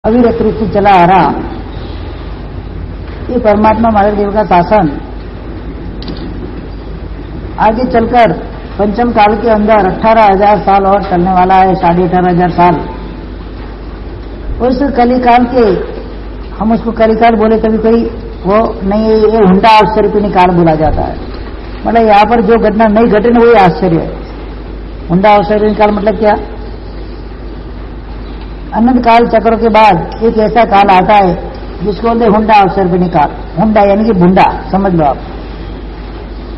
अविरत रूप से चला आ रहा ये परमात्मा महादेव का शासन आगे चलकर पंचम काल के अंदर 18,000 साल और चलने वाला है, 18,500 साल। उस कलिकाल के हम उसको कलिकाल बोले कभी कोई वो नहीं, ये हुंडा आश्चर्य काल बोला जाता है। मतलब यहाँ पर जो घटना नहीं घटे ना वही आश्चर्य है। हुंडा आश्चर्य काल मतलब क्या? अनंत काल चक्रों के बाद एक ऐसा काल आता है जिसको बोलते हुंडा आश्चर्य काल। हुंडा यानी कि भुंडा समझ लो आप।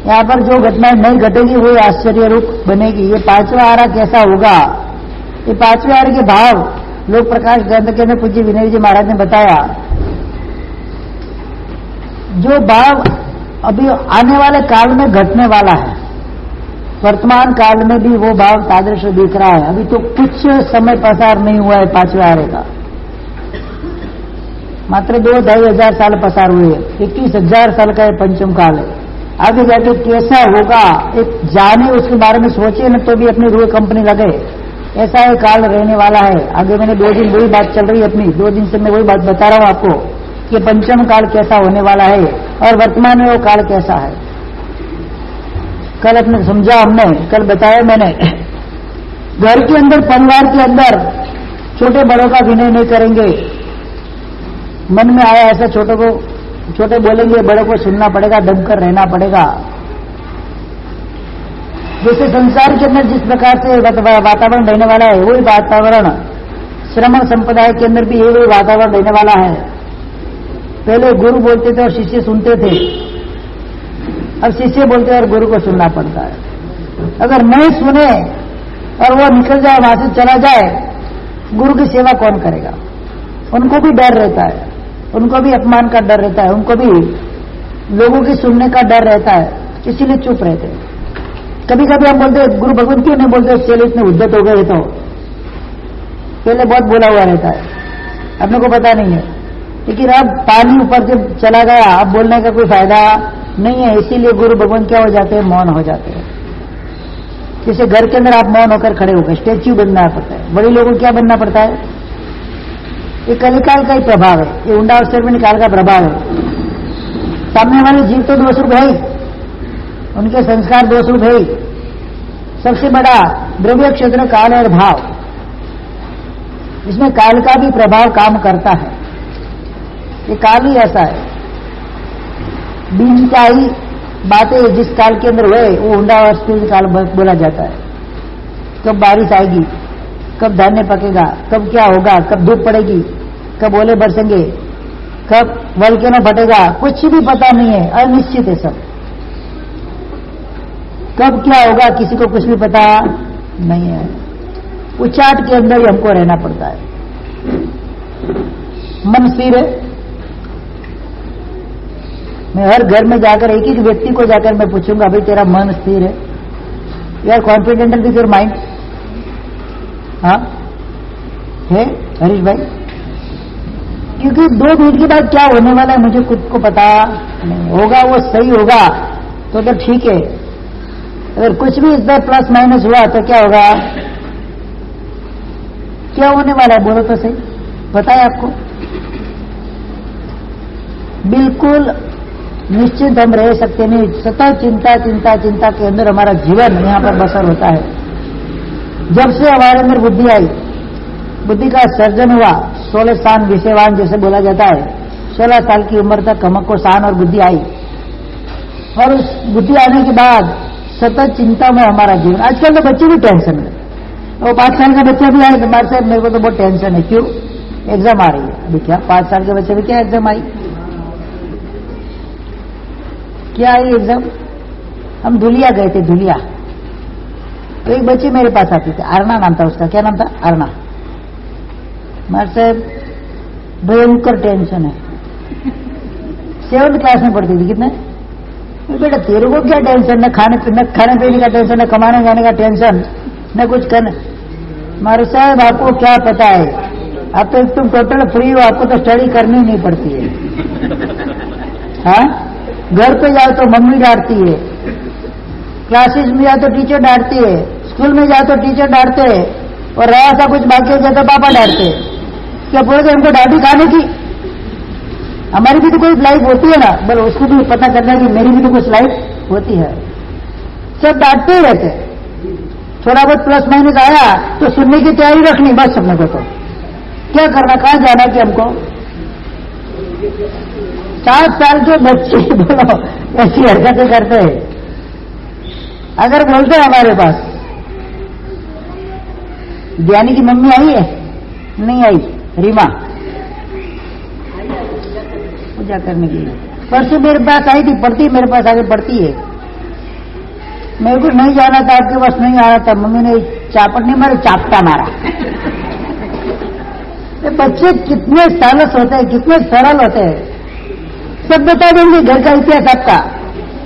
यहाँ पर जो घटना नहीं घटेगी वही आश्चर्य रूप बनेगी। ये पांचवा आरा कैसा होगा? ये पांचवे आरे के भाव लोक प्रकाश ग्रंथ के अंदर पूज्य विनय जी महाराज ने बताया। जो भाव अभी आने वाले काल में घटने वाला है, वर्तमान काल में भी वो भाव तादृश दिख रहा है। अभी तो कुछ समय पसार नहीं हुआ है पांचवे आरे का, मात्र 2-2,500 साल पसार हुए। 21,000 साल का ये पंचम काल है। आगे जाके कैसा होगा एक जाने, उसके बारे में सोचे न तो भी अपनी रूह कंपनी लगे, ऐसा है काल रहने वाला है। आगे मैंने 2 दिन वही बात चल रही है अपनी, 2 दिन से मैं वही बात बता रहा हूं आपको कि पंचम काल कैसा होने वाला है और वर्तमान में वो काल कैसा है। कल अपने समझा हमने, कल बताया मैंने, घर के अंदर परिवार के अंदर छोटे बड़ों का विनय नहीं करेंगे। मन में आया ऐसा छोटे बोलेंगे, बड़ों को सुनना पड़ेगा, दमकर रहना पड़ेगा। जैसे संसार के अंदर जिस प्रकार से वातावरण रहने वाला है वही वातावरण श्रमण संप्रदाय के अंदर भी यही वातावरण रहने वाला है। पहले गुरु बोलते थे और शिष्य सुनते थे, अब शिष्य बोलते हैं और गुरु को सुनना पड़ता है। अगर नहीं सुने और वो निकल जाए, वहां से चला जाए, गुरु की सेवा कौन करेगा? उनको भी डर रहता है, उनको भी अपमान का डर रहता है, उनको भी लोगों की सुनने का डर रहता है, इसीलिए चुप रहते हैं। कभी कभी हम बोलते हैं गुरु भगवान क्यों नहीं बोलते, चले इतने उद्दत हो गए। तो पहले बहुत बोला हुआ रहता है, अपने को पता नहीं है, लेकिन अब पानी ऊपर से चला गया, अब बोलने का कोई फायदा नहीं है। इसीलिए गुरु भगवान क्या हो जाते हैं, मौन हो जाते हैं। जैसे घर के अंदर आप मौन होकर खड़े होकर स्टैच्यू बनना पड़ता है, बड़े लोगों को क्या बनना पड़ता है? ये कलिकाल का ही प्रभाव है, ये हुंडा आश्चर्य काल का प्रभाव है। सामने वाले जीव तो दोषरूप है, उनके संस्कार दोषरूप है। सबसे बड़ा द्रव्य क्षेत्र काल और भाव, इसमें काल का भी प्रभाव काम करता है। ये काल ही ऐसा है, बीज का ही बातें जिस काल के अंदर हुए वो हुंडा आश्चर्य काल बोला जाता है। कब बारिश आएगी, कब धान्य पकेगा, कब क्या होगा, कब धूप पड़ेगी, कब ओले बरसेंगे, कब वल्केनो फटेगा, कुछ भी पता नहीं है, अनिश्चित है सब। कब क्या होगा किसी को कुछ भी पता नहीं है। उचाट के अंदर ही हमको रहना पड़ता है। मन स्थिर है। मैं हर घर में जाकर एक एक व्यक्ति को जाकर मैं पूछूंगा, भाई तेरा मन स्थिर है? You are confident with your mind? हाँ है हरीश भाई? क्योंकि 2 मिनट के बाद क्या होने वाला है मुझे खुद को पता नहीं होगा। वो सही होगा तो ठीक है, अगर कुछ भी इस बार प्लस माइनस हुआ तो क्या होगा? क्या होने वाला है बोलो तो सही, बताए आपको। बिल्कुल निश्चिंत हम रह सकते नहीं, सतत चिंता चिंता चिंता के अंदर हमारा जीवन यहाँ पर बसर होता है। जब से हमारे अंदर बुद्धि आई, बुद्धि का सर्जन हुआ, 16 स्थान विषयवान जैसे बोला जाता है, 16 साल की उम्र तक हमको शान और बुद्धि आई, और उस बुद्धि आने के बाद सतत चिंता में हमारा जीवन। आजकल तो बच्चे भी टेंशन में, वो 5 साल का बच्चा भी आए तुम्हारे साहब मेरे को तो बहुत टेंशन है। क्यों? एग्जाम आ रही है। अभी क्या 5 साल के बच्चे भी क्या एग्जाम आई? क्या आई एग्जाम? हम धुलिया गए थे, धुलिया। तो एक बच्ची मेरे पास आती थी, अरना नाम था उसका। क्या नाम था? अरना। मार साहब भयंकर टेंशन है। 7th क्लास में पढ़ती थी। कितने? बेटा तेरे को क्या टेंशन? न खाने पीने का टेंशन, न कमाने जाने का टेंशन, न कुछ करने। मारे साहब आपको क्या पता है, अब तो तुम टोटल फ्री हो, आपको तो स्टडी करनी नहीं पड़ती है। हाँ, घर पे जाओ तो मम्मी डांटती है, क्लासेस में जाओ तो टीचर डांटती है, स्कूल में जाओ तो टीचर डांटते हैं, और रहा सा कुछ बाकी हो जाए तो पापा डांटते हैं। क्या बोलोगे हमको डांटी खाने की? हमारी भी तो कोई लाइफ होती है ना, बोलो उसको भी पता करना कि मेरी भी तो कुछ लाइफ होती है। सब डांटते ही रहते, थोड़ा बहुत प्लस माइनस आया तो सुनने की तैयारी रखनी बस अपने को। तो क्या करना, कहां जाना कि हमको 7 साल के बच्चे बोलो ऐसी हरकतें करते हैं। अगर बोलते हैं हमारे पास ज्ञानी की मम्मी आई है, नहीं आई, रीमा पूजा करने के लिए परसों मेरे पास आई थी, पढ़ती मेरे पास आगे पढ़ती है। मेरे को नहीं जाना था, आपके पास नहीं आ रहा था, मम्मी ने चापट नहीं मारी, चापटा मारा। ये बच्चे कितने सालस होते हैं, कितने सरल होते हैं, सब बता देंगे घर का इतिहास आपका।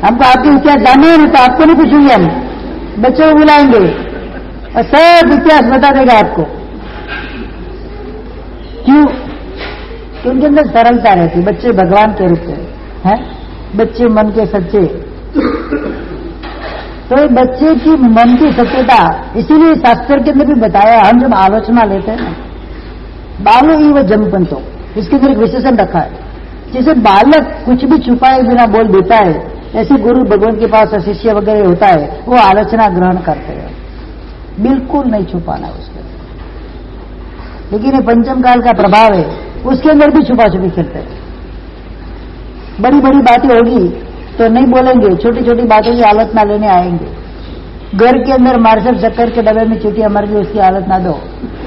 हमको आपके इतिहास जाने है ना, तो आपको नहीं पूछेंगे, हम बच्चों को बुलाएंगे और सब इतिहास बता देगा आपको। क्यों? उनके अंदर सरलता रहती, बच्चे भगवान के रूप में हैं, बच्चे मन के सच्चे। तो ये बच्चे की मन की सत्यता, इसीलिए शास्त्र के अंदर भी बताया, हम जब आलोचना लेते हैं ना, बालो ही व जमपंतो, इसके अंदर एक विशेषण रखा है। जैसे बालक कुछ भी छुपाए बिना बोल देता है, ऐसे गुरु भगवान के पास शिष्य वगैरह होता है, वो आलोचना ग्रहण करते हैं, बिल्कुल नहीं छुपाना उसके। लेकिन ये पंचम काल का प्रभाव है, उसके अंदर भी छुपा छुपी खेलते हैं। बड़ी बड़ी बातें होगी तो नहीं बोलेंगे, छोटी छोटी बातों की आलोचना लेने आएंगे। घर के अंदर मार्शल शक्कर के डब्बे में चुटिया मर गई, उसकी आलोचना दो,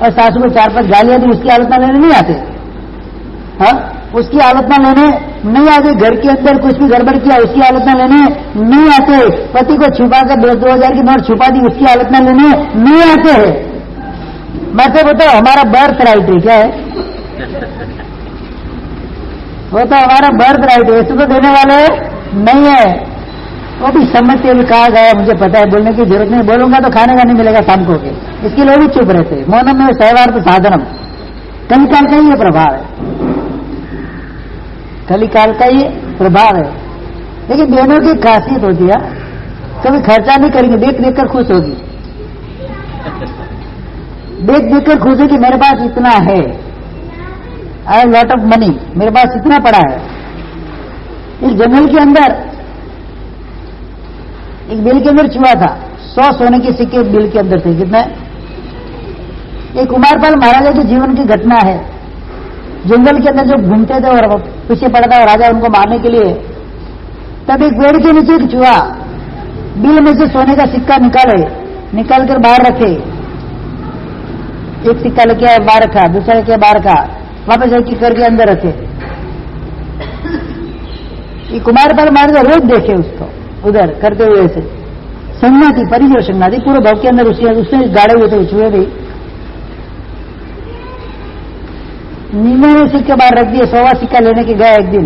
और सासू को 4-5 गालियां दी, उसकी आलोचना लेने नहीं आते। हाँ, उसकी आलोचना लेने नहीं आते। घर के अंदर कुछ भी गड़बड़ किया, उसकी आलोचना लेने नहीं आते। पति को छुपाकर 2,000 की नोट छुपा दी, उसकी आलोचना लेने नहीं आते हैं। मैं तो बताओ, हमारा बर्थ राइट है, क्या है वो तो हमारा बर्थ राइट है, ऐसे तो देने वाले नहीं है। वो भी समझते हुए कहा गया, मुझे पता है, बोलने की जरूरत नहीं, बोलूंगा तो खाने का नहीं मिलेगा शाम को के, इसके लिए भी चुप रहते। मौनम में सहवार तो साधनम, कलिकाल का ही ये प्रभाव है, कलिकाल का ये प्रभाव है। लेकिन बहनों की खासियत होती है, कभी खर्चा नहीं करेंगे, देख देख कर खुश होगी, देख देख कर खुश होगी, मेरे पास इतना है, I have lot of money, मेरे पास इतना पड़ा है। इस जंगल के अंदर एक बिल के अंदर चूहा था, 100 सोने के सिक्के बिल के अंदर थे। कितना? एक कुमारपाल महाराजा के जीवन की घटना है। जंगल के अंदर जो घूमते थे और पीछे पड़ा था राजा उनको मारने के लिए, तब एक पेड़ के नीचे एक चूहा बिल में से सोने का सिक्का निकाल कर बाहर रखे। एक सिक्का लेके बाहर रखा, दूसरा लेके बाहर रखा, वापस एक करके अंदर रखे। ये कुमारपाल महाराजा रोज देखे उसको उधर करते हुए, ऐसे संज्ञा थी, परिजो संज्ञा थी, पूरे भाव के अंदर उसने गाड़े हुए थे चूहे भी। नीमो ने सिक्के बाहर रख दिए, 100वां सिक्का लेने के गया एक दिन,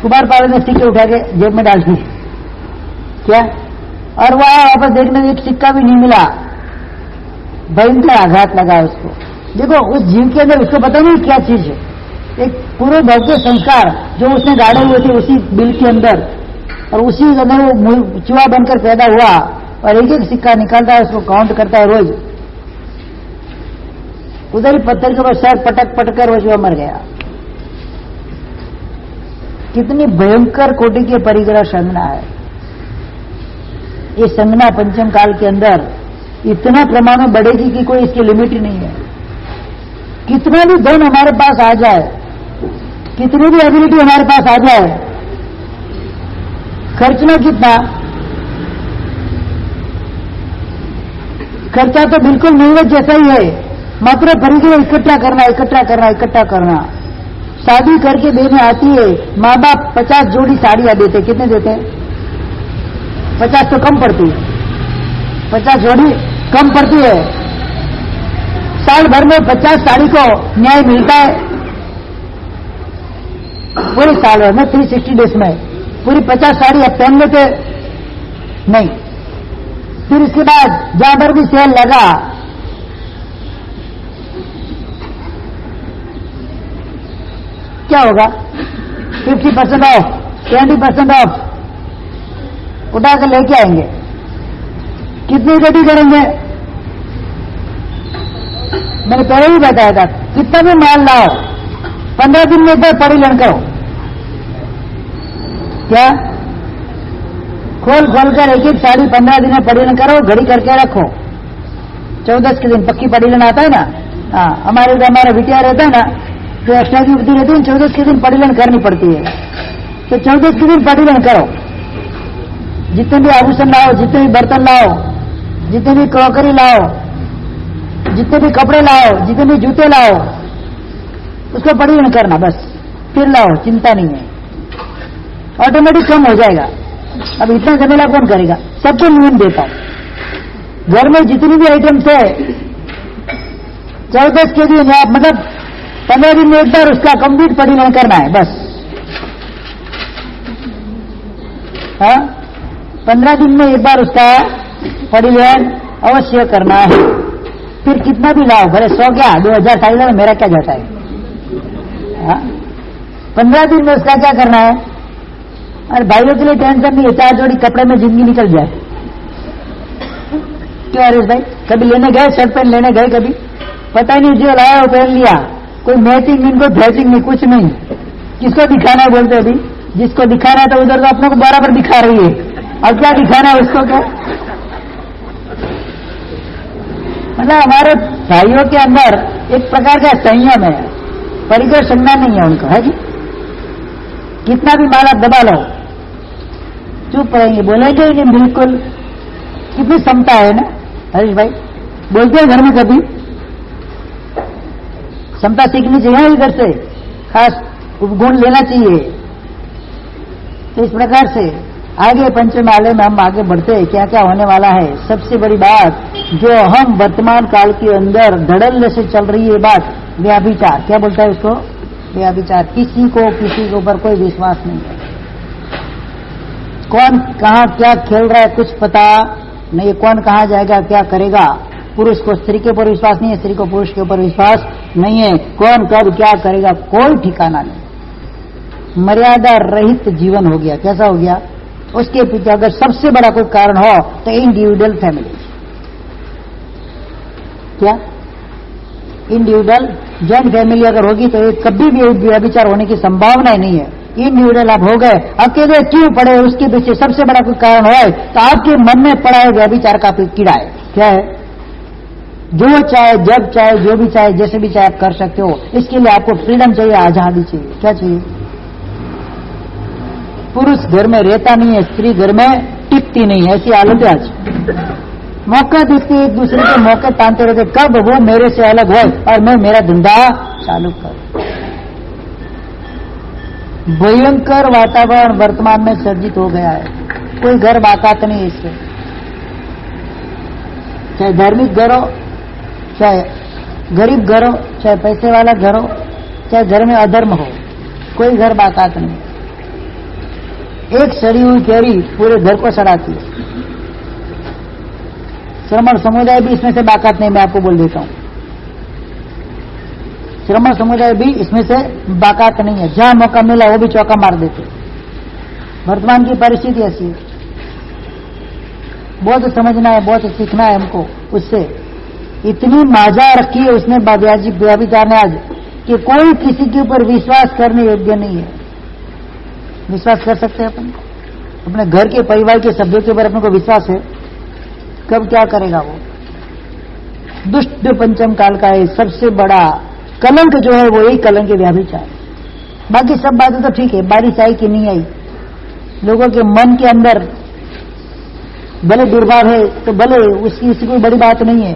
कुमारपाल ने सिक्के उठा के जेब में डाल दिए। क्या? और वह वापस देखने में एक सिक्का भी नहीं मिला, भयंकर आघात लगा उसको। देखो, उस जीव के अंदर उसको पता नहीं क्या चीज है, एक पूरे भौतिक संस्कार जो उसने गाड़े हुए थे उसी बिल के अंदर, और उसी के अंदर वो चूहा बनकर पैदा हुआ, और एक एक सिक्का निकालता है, उसको काउंट करता है रोज। उधर ही पत्थर के ऊपर सर पटक पटक कर वो चूहा मर गया। कितनी भयंकर कोटि की परिग्रह संज्ञा है ये संज्ञा। पंचम काल के अंदर इतना प्रमाण में बढ़ेगी कि कोई इसकी लिमिट ही नहीं है। कितना भी धन हमारे पास आ जाए, कितनी भी एबिलिटी हमारे पास आ जाए, खर्चना कितना? खर्चा तो बिल्कुल नहीं जैसा ही है, मात्र परिग्रह इकट्ठा करना। शादी करके देने आती है, माँ बाप 50 जोड़ी साड़ियां देते, कितने देते हैं? 50 तो कम पड़ती है, 50 जोड़ी कम पड़ती है। साल भर में 50 साड़ी को न्याय मिलता है, पूरे साल भर में 360 डेज में पूरी 50 साड़ी अब पहन लेते नहीं। फिर इसके बाद जहां पर भी सेल लगा, क्या होगा? 50% ऑफ, 20% ऑफ उठाकर लेके आएंगे। कितनी गड्डी करेंगे? मैंने पहले ही बताया था, कितना भी माल लाओ 15 दिन में एक बार परिलन करो। क्या खोल कर एक एक साड़ी 15 दिन में परिलन करो, घड़ी करके रखो। 14 के दिन पक्की परिलन आता है ना। हाँ, हमारा बिटिया रहता है ना, जो एक्स्ट्रा की बुद्धि रहती है, 14 के दिन परिलन करनी पड़ती है। तो 14 के दिन परिलन करो। जितने भी आभूषण लाओ, जितने भी बर्तन लाओ, जितने भी क्रॉकरी लाओ, जितने भी कपड़े लाओ, जितने भी जूते लाओ, उसको परिवहन करना, बस फिर लाओ, चिंता नहीं है, ऑटोमेटिक कम हो जाएगा। अब इतना झमेला कौन करेगा? सबको नियम देता हूं। घर में जितनी भी आइटम्स है 14 के दिन या मतलब 15 दिन में एक बार उसका कंप्लीट परिवहन करना है, बस। हाँ, 15 दिन में एक बार उसका परिवहन अवश्य करना है। फिर कितना भी लाओ, भले 100 क्या 2000 साड़ी लाओ, मेरा क्या जाता है। हाँ? 15 दिन में उसका क्या करना है? अरे भाइयों के लिए टेंशन नहीं है, 4 जोड़ी कपड़े में जिंदगी निकल जाए। क्यों हरीश भाई, कभी लेने गए शर्ट पैंट लेने गए? कभी पता ही नहीं, जो लाया वो पहन लिया, कोई मैचिंग नहीं, कोई ड्रेसिंग नहीं, कुछ नहीं। किसको दिखाना है बोलते? अभी जिसको दिखाना है तो उधर तो अपने को बराबर दिखा रही है, अब क्या दिखाना है उसको? क्या मतलब हमारे भाइयों के अंदर एक प्रकार का संयम है, परिकर संज्ञा नहीं है उनको, है जी। कितना भी माल आप दबा लो, चुप रहेंगे, बोलेंगे नहीं बिल्कुल। कितनी क्षमता है ना हरीश भाई, बोलते हैं घर में कभी? क्षमता सीखनी चाहिए इधर से, खास उपगुण लेना चाहिए। तो इस प्रकार से आगे पंचमाले में हम आगे बढ़ते हैं, क्या क्या होने वाला है। सबसे बड़ी बात जो हम वर्तमान काल के अंदर धड़ल्ले से चल रही है बात, व्याभिचार। क्या बोलता है उसको? व्याभिचार। किसी के ऊपर कोई विश्वास नहीं है। कौन कहाँ क्या खेल रहा है कुछ पता नहीं, कौन कहाँ जाएगा क्या करेगा। पुरुष को स्त्री के ऊपर विश्वास नहीं है, स्त्री को पुरुष के ऊपर विश्वास नहीं है। कौन कब क्या करेगा कोई ठिकाना नहीं। मर्यादा रहित जीवन हो गया। कैसा हो गया? उसके पीछे अगर सबसे बड़ा कोई कारण हो तो इंडिविजुअल फैमिली। क्या इंडिविजुअल जॉइंट फैमिली अगर होगी तो कभी भी व्यभिचार होने की संभावना ही नहीं है। इंडिविजुअल आप हो गए, अकेले क्यों पड़े, उसके पीछे सबसे बड़ा कोई कारण है तो आपके मन में पड़ा है व्यभिचार का कीड़ा है। क्या है? जो चाहे जब चाहे जो भी चाहे जैसे भी चाहे आप कर सकते हो। इसके लिए आपको फ्रीडम चाहिए, आजादी चाहिए। क्या चाहिए? पुरुष घर में रहता नहीं है, स्त्री घर में टिकती नहीं है, ऐसी हालत है आज। मौका देखते एक दूसरे के मौके तानते रहते, कब वो मेरे से अलग हो और मैं मेरा धंधा चालू करूं। भयंकर वातावरण वर्तमान में सर्जित हो गया है। कोई घर बाकात नहीं इससे, चाहे धार्मिक घर हो, चाहे गरीब घर हो, चाहे पैसे वाला घर हो, चाहे घर में अधर्म हो, कोई घर बाकात नहीं। एक सड़ी हुई कैरी पूरे घर को सड़ाती है। श्रमण समुदाय भी इसमें से बाकात नहीं, मैं आपको बोल देता हूं। श्रमण समुदाय भी इसमें से बाकात नहीं है। जहां मौका मिला वो भी चौका मार देते। वर्तमान की परिस्थिति ऐसी है। बहुत समझना है, बहुत सीखना है हमको उससे। इतनी माजा रखी है उसने व्याभिचार ने आज कि कोई किसी के ऊपर विश्वास करने योग्य नहीं है। विश्वास कर सकते हैं अपन? अपने घर के परिवार के सभ्यों के ऊपर अपने को विश्वास है? कब क्या करेगा वो? दुष्ट पंचम काल का है सबसे बड़ा कलंक जो है वो यही कलंक है, व्याभिचार। बाकी सब बातें तो ठीक है, बारिश आई कि नहीं आई, लोगों के मन के अंदर भले दुर्भाव है तो भले उसकी कोई बड़ी बात नहीं है,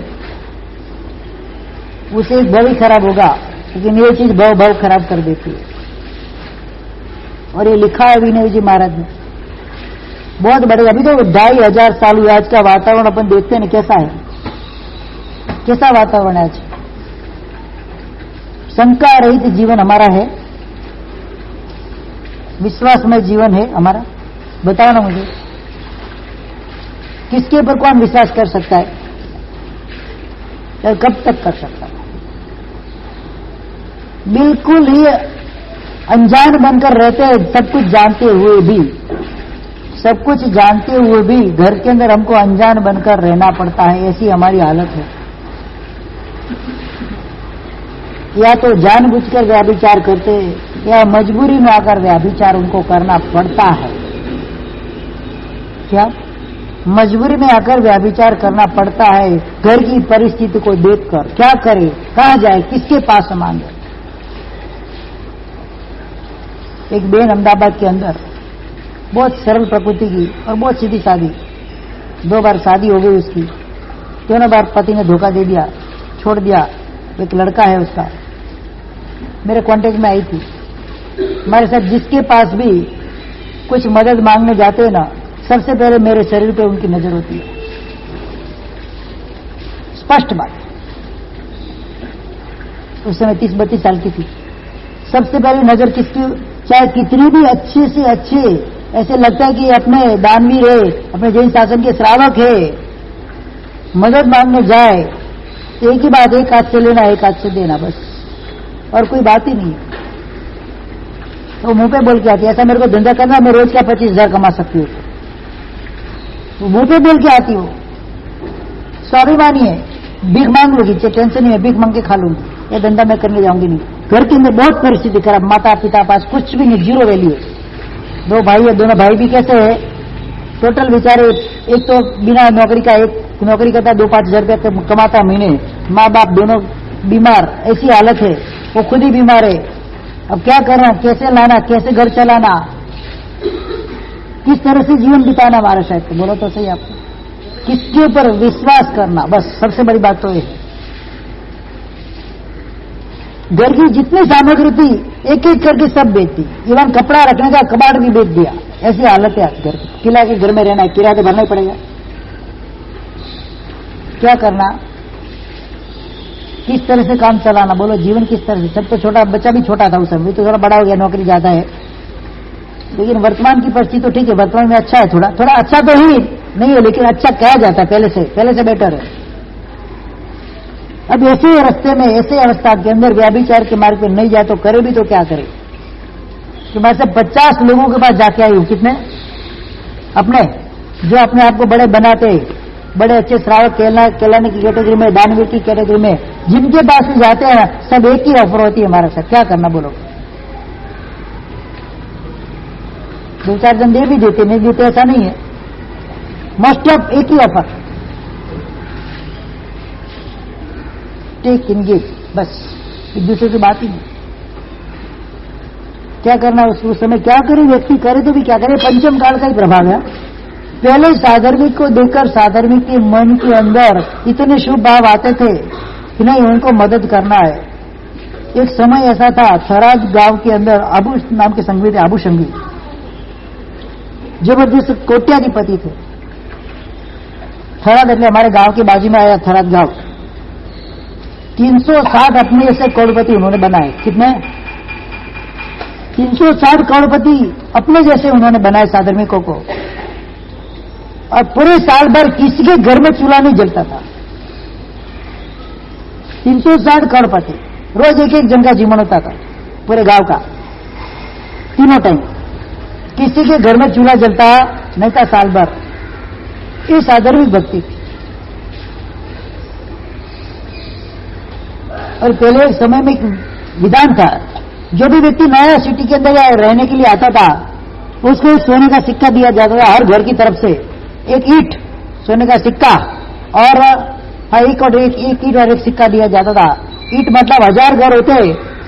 उसे एक भव ही खराब होगा, लेकिन ये चीज भव खराब कर देती है। और ये लिखा है विनय जी महाराज ने, बहुत बड़े। अभी तो 2500 साल हुए, आज का वातावरण अपन देखते हैं ना कैसा है, कैसा वातावरण है आज। शंका रहित जीवन हमारा है, विश्वासमय जीवन है हमारा। बताओ ना मुझे, किसके ऊपर कौन विश्वास कर सकता है और कब तक कर सकता है? बिल्कुल ही अनजान बनकर रहते हैं, सब कुछ जानते हुए भी, सब कुछ जानते हुए भी घर के अंदर हमको अनजान बनकर रहना पड़ता है। ऐसी हमारी हालत है। या तो जानबूझकर व्याभिचार करते या मजबूरी में आकर व्याभिचार उनको करना पड़ता है। क्या मजबूरी में आकर व्याभिचार करना पड़ता है? घर की परिस्थिति को देखकर क्या करे, कहाँ जाए, किसके पास मांगे? एक बहन अहमदाबाद के अंदर बहुत सरल प्रकृति की और बहुत सीधी सादी, 2 बार शादी हो गई उसकी, दोनों बार पति ने धोखा दे दिया, छोड़ दिया। एक लड़का है उसका, मेरे कांटेक्ट में आई थी। हमारे साथ जिसके पास भी कुछ मदद मांगने जाते हैं ना, सबसे पहले मेरे शरीर पे उनकी नजर होती है। स्पष्ट बात। उस समय 30-32 साल की थी। सबसे पहले नजर किसकी, चाहे कितनी भी अच्छे से अच्छे, ऐसे लगता है कि अपने दानवीर है, अपने जैन शासन के श्रावक है, मदद मांगने जाए तो एक ही बात, एक हाथ से लेना, एक हाथ से देना, बस, और कोई बात ही नहीं। तो मुंह पे बोल के आती है, ऐसा मेरे को धंधा करना, मैं रोज का 25,000 कमा सकती हूँ। तो मुंह पे बोल के आती हो, स्वाभिमानी है, भीख मांग लूंगी, टेंशन नहीं है, भीख मांग के खा लूंगी, ये धंधा मैं करने जाऊंगी नहीं। घर के अंदर बहुत परिस्थिति खराब, माता पिता पास कुछ भी नहीं, 0 वैल्यू है। 2 भाई है, दोनों भाई भी कैसे है, टोटल बेचारे, एक तो बिना नौकरी का, एक नौकरी करता 2-5 हजार रुपया कमाता महीने, माँ बाप दोनों बीमार, ऐसी हालत है, वो खुद ही बीमार है। अब क्या करना, कैसे लाना, कैसे घर चलाना, किस तरह से जीवन बिताना हमारे साथ, तो बोलो तो सही आपको, किसके ऊपर विश्वास करना, बस सबसे बड़ी बात तो ये है। घर की जितनी सामग्री थी एक एक करके सब बेच दी, इवन कपड़ा रखने का कबाड़ भी बेच दिया। ऐसी हालत है आज घर की। किला के घर में रहना है, किराया तो भरना ही पड़ेगा। क्या करना, किस तरह से काम चलाना, बोलो जीवन किस तरह से। सब तो छोटा, बच्चा भी छोटा था उस समय, तो थोड़ा बड़ा हो गया, नौकरी जाता है, लेकिन वर्तमान की परिस्थिति तो ठीक है, वर्तमान में अच्छा है, थोड़ा अच्छा तो ही नहीं है, लेकिन अच्छा कहा जाता है, पहले से बेटर है। अब ऐसे रास्ते में, ऐसे अवस्था के अंदर व्याभिचार के मार्ग पे नहीं जाए तो करे भी तो क्या करे। तो मैं से 50 लोगों के पास जाके आई हूं, कितने अपने, जो अपने आप को बड़े बनाते, बड़े अच्छे श्रावक कहलाने की कैटेगरी में, दानवीर की कैटेगरी में, जिनके पास भी जाते हैं सब एक ही ऑफर होती है हमारे साथ। क्या करना बोलो, 2-4 जन दे भी देते, नहीं देते ऐसा नहीं है, मोस्ट ऑफ एक ही ऑफर, टेक इन गिव, बस, एक दूसरे की बात ही नहीं। क्या करना उस समय, क्या करे व्यक्ति, करे तो भी क्या करे, पंचम काल का ही प्रभाव है। पहले साधर्मिक को देखकर साधर्मिक के मन के अंदर इतने शुभ भाव आते थे कि नहीं, उनको मदद करना है। एक समय ऐसा था, थराद गांव के अंदर अबू नाम के संगी थे, अबू संगी, जबरदस्त कोट्याधिपति थे। थराद એટલે हमारे गांव के बाजू में आया थराद गांव। 360 अपने ऐसे करोड़पति उन्होंने बनाए। कितने? 360 करोड़पति अपने जैसे उन्होंने बनाए साधर्मिकों को। और पूरे साल भर किसी के घर में चूल्हा नहीं जलता था। 360 करोड़पति, रोज एक जन का जीवन होता था पूरे गांव का, तीनों टाइम किसी के घर में चूल्हा जलता नहीं था साल भर। ये साधर्मिक भक्ति थी। और पहले एक समय में एक विधान था, जो भी व्यक्ति नया सिटी के अंदर रहने के लिए आता था उसको एक सोने का सिक्का दिया जाता था हर घर की तरफ से, एक ईंट सोने का सिक्का, और एक ईंट और एक सिक्का दिया जाता था। ईंट मतलब 1000 घर होते,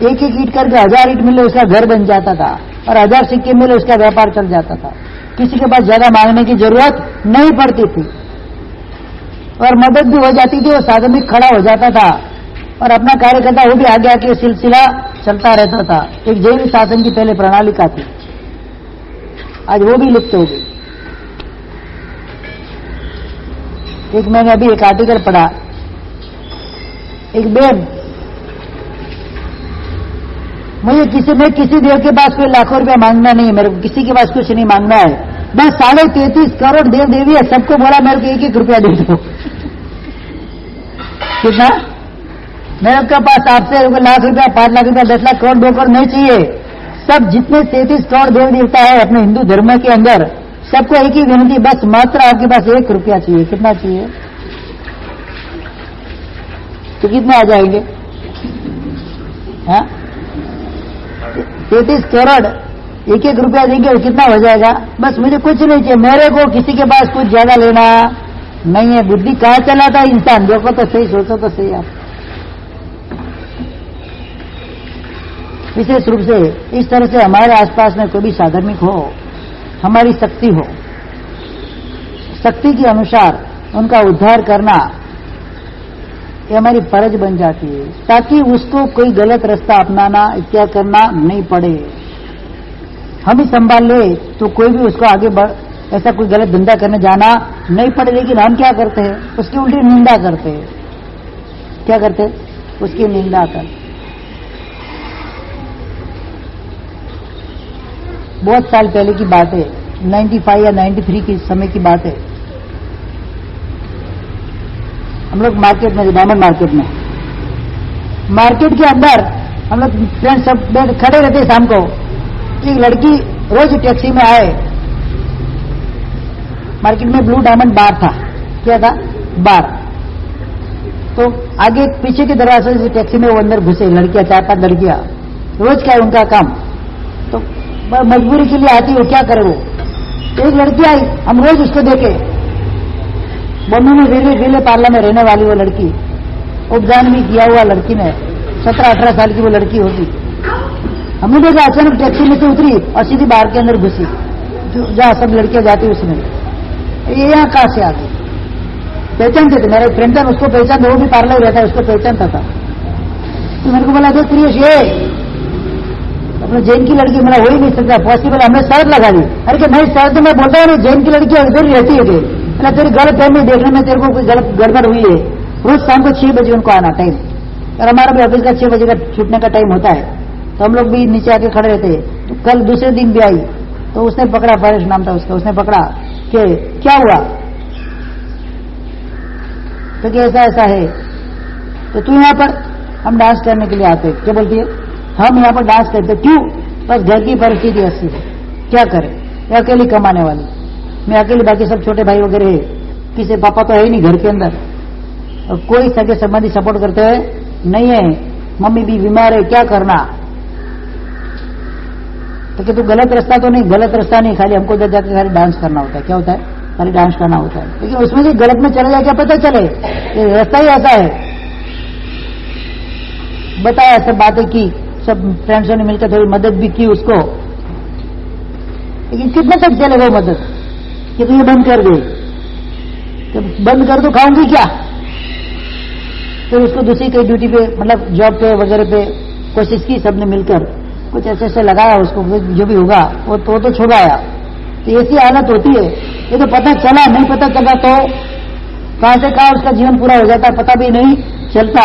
एक एक ईंट करके 1000 ईंट मिले उसका घर बन जाता था, और 1000 सिक्के मिले उसका व्यापार चल जाता था। किसी के पास ज्यादा मांगने की जरूरत नहीं पड़ती थी, और मदद भी हो जाती थी, और साधनिक खड़ा हो जाता था और अपना कार्य करता, वो भी आगे आके सिलसिला चलता रहता था। एक जैन शासन की पहले प्रणाली का थी, आज वो भी लुप्त हो गई। एक मैंने अभी एक आर्टिकल पढ़ा, एक बेन, मुझे किसी देव के पास कोई लाखों रुपया मांगना नहीं है, मेरे को किसी के पास कुछ नहीं मांगना है, बस 33.5 करोड़ देव देवी है, सबको बोला मेरे को 1-1 रुपया दे दो। कितना? मेरे के पास आपसे लाख रुपया, 5 लाख रुपया, 10 लाख करोड़, 2 करोड़ नहीं चाहिए। सब जितने 33 करोड़ देव देवता है अपने हिंदू धर्म के अंदर, सबको एक ही विनती, बस मात्र आपके पास 1 रुपया चाहिए। कितना चाहिए? तो कितने आ जाएंगे? 33 करोड़, 1-1 रुपया देंगे कितना हो जाएगा? बस मुझे कुछ नहीं चाहिए, मेरे को किसी के पास कुछ ज्यादा लेना नहीं है। बुद्धि कहाँ चलाता है इंसान? देखो तो सही, सोचो तो सही आप। विशेष रूप से इस तरह से हमारे आसपास में कोई भी साधर्मिक हो, हमारी शक्ति हो, शक्ति के अनुसार उनका उद्धार करना ये हमारी फर्ज बन जाती है, ताकि उसको कोई गलत रास्ता अपनाना इत्याग करना नहीं पड़े। हम ही संभाल ले तो कोई भी उसको आगे बढ़ ऐसा कोई गलत धंधा करने जाना नहीं पड़े। लेकिन हम क्या करते हैं? उसकी उल्टी निंदा करते हैं। क्या करते हैं? उसकी निंदा करते। बहुत साल पहले की बात है, 95 या 93 की समय की बात है। हम लोग मार्केट में, डायमंड मार्केट में, मार्केट के अंदर हम लोग फ्रेंड्स सब खड़े रहते शाम को। एक लड़की रोज टैक्सी में आए, मार्केट में ब्लू डायमंड बार था। क्या था? बार। तो आगे पीछे के दरवाजे से टैक्सी में वो अंदर घुसे, लड़कियां, 4-5 लड़कियां। रोज क्या है उनका काम? तो मजबूरी के लिए आती हो, क्या करे वो। तो एक लड़की आई, हम रोज उसको देखे, बम्बई में विले पार्ला में रहने वाली वो लड़की, उपदान भी किया हुआ लड़की ने, 17-18 साल की वो लड़की होगी। हमने देखा अचानक टैक्सी में से उतरी और सीधी बार के अंदर घुसी, जहां सब लड़कियां जाती उसमें। ये यहाँ कहां से आ गई? पहचानते थे, मेरा फ्रेंड था, उसको पहचानते, वो भी पार्लर रहता है, उसको पहचानता था। तो मेरे को बोला, देख प्रियेश, ये अपने जैन की लड़की। मेरा हो ही नहीं सकता, पॉसिबल। हमने शर्त लगा दी। अरे कि नहीं, शर्त मैं बोलता हूँ जैन की लड़की इधर रहती है, मतलब तेरी गलत फहमी देखने में तेरे को कोई गलत गड़बड़ हुई है। रोज शाम को 6 बजे उनको आना टाइम, और हमारा भी ऑफिस का 6 बजे का छूटने का टाइम होता है, तो हम लोग भी नीचे आके खड़े रहते हैं। तो कल दूसरे दिन भी आई, तो उसने पकड़ा, परेश नाम था उसका, उसने पकड़ा कि क्या हुआ? तो क्या ऐसा ऐसा है, तो तू यहाँ पर, हम डांस करने के लिए आते। क्या बोलती है? हम यहाँ पर डांस करते। क्यों? बस घर की परिस्थिति ऐसी है, क्या करें, ये अकेली कमाने वाली, मैं अकेली, बाकी सब छोटे भाई वगैरह है, किसी पापा तो है ही नहीं घर के अंदर, और कोई सगे संबंधी सपोर्ट करते हैं नहीं है, मम्मी भी बीमार है, क्या करना। तो कि तू गलत रास्ता तो नहीं, गलत रास्ता नहीं, खाली हमको उधर जाकर खाली डांस करना होता है। क्या होता है? खाली डांस करना होता है। लेकिन उसमें से गलत में चले जाए, क्या पता चले रास्ता ही ऐसा है। बताया, सब बातें की, सब फ्रेंड्सों ने मिलकर थोड़ी मदद भी की उसको। लेकिन कितना तक चले वो मदद कि तू ये बंद कर दे, तो बंद कर दो, खाऊंगी क्या? फिर उसको दूसरी कई ड्यूटी पे, मतलब जॉब पे वगैरह पे कोशिश की, सबने मिलकर कुछ ऐसे ऐसे लगाया उसको, जो भी होगा वो तो छुड़ाया। तो ऐसी हालत होती है। ये तो पता चला, नहीं पता चला तो कहां से कहां उसका जीवन पूरा हो जाता, पता भी नहीं चलता।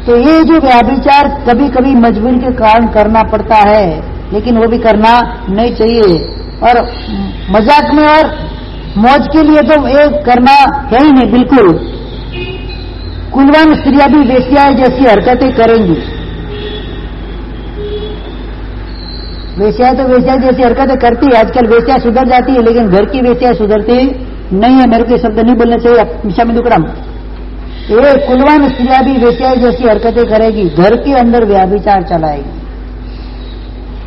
तो ये जो व्याभिचार कभी कभी मजबूरी के कारण करना पड़ता है, लेकिन वो भी करना नहीं चाहिए। और मजाक में और मौज के लिए तो ये करना है ही नहीं बिल्कुल। कुलवान स्त्रियां भी वेश्याएं जैसी हरकतें करेंगी। वेश्याएं तो वेश्या जैसी हरकतें करती है। आजकल वेश्या सुधर जाती है, लेकिन घर की वेश्या सुधरती नहीं है। मेरे को शब्द नहीं बोलने चाहिए, मिशा में दुकड़म। ये कुलवान स्त्रियां भी वेश्याएं जैसी हरकतें करेगी, घर के अंदर व्याभिचार चलाएगी।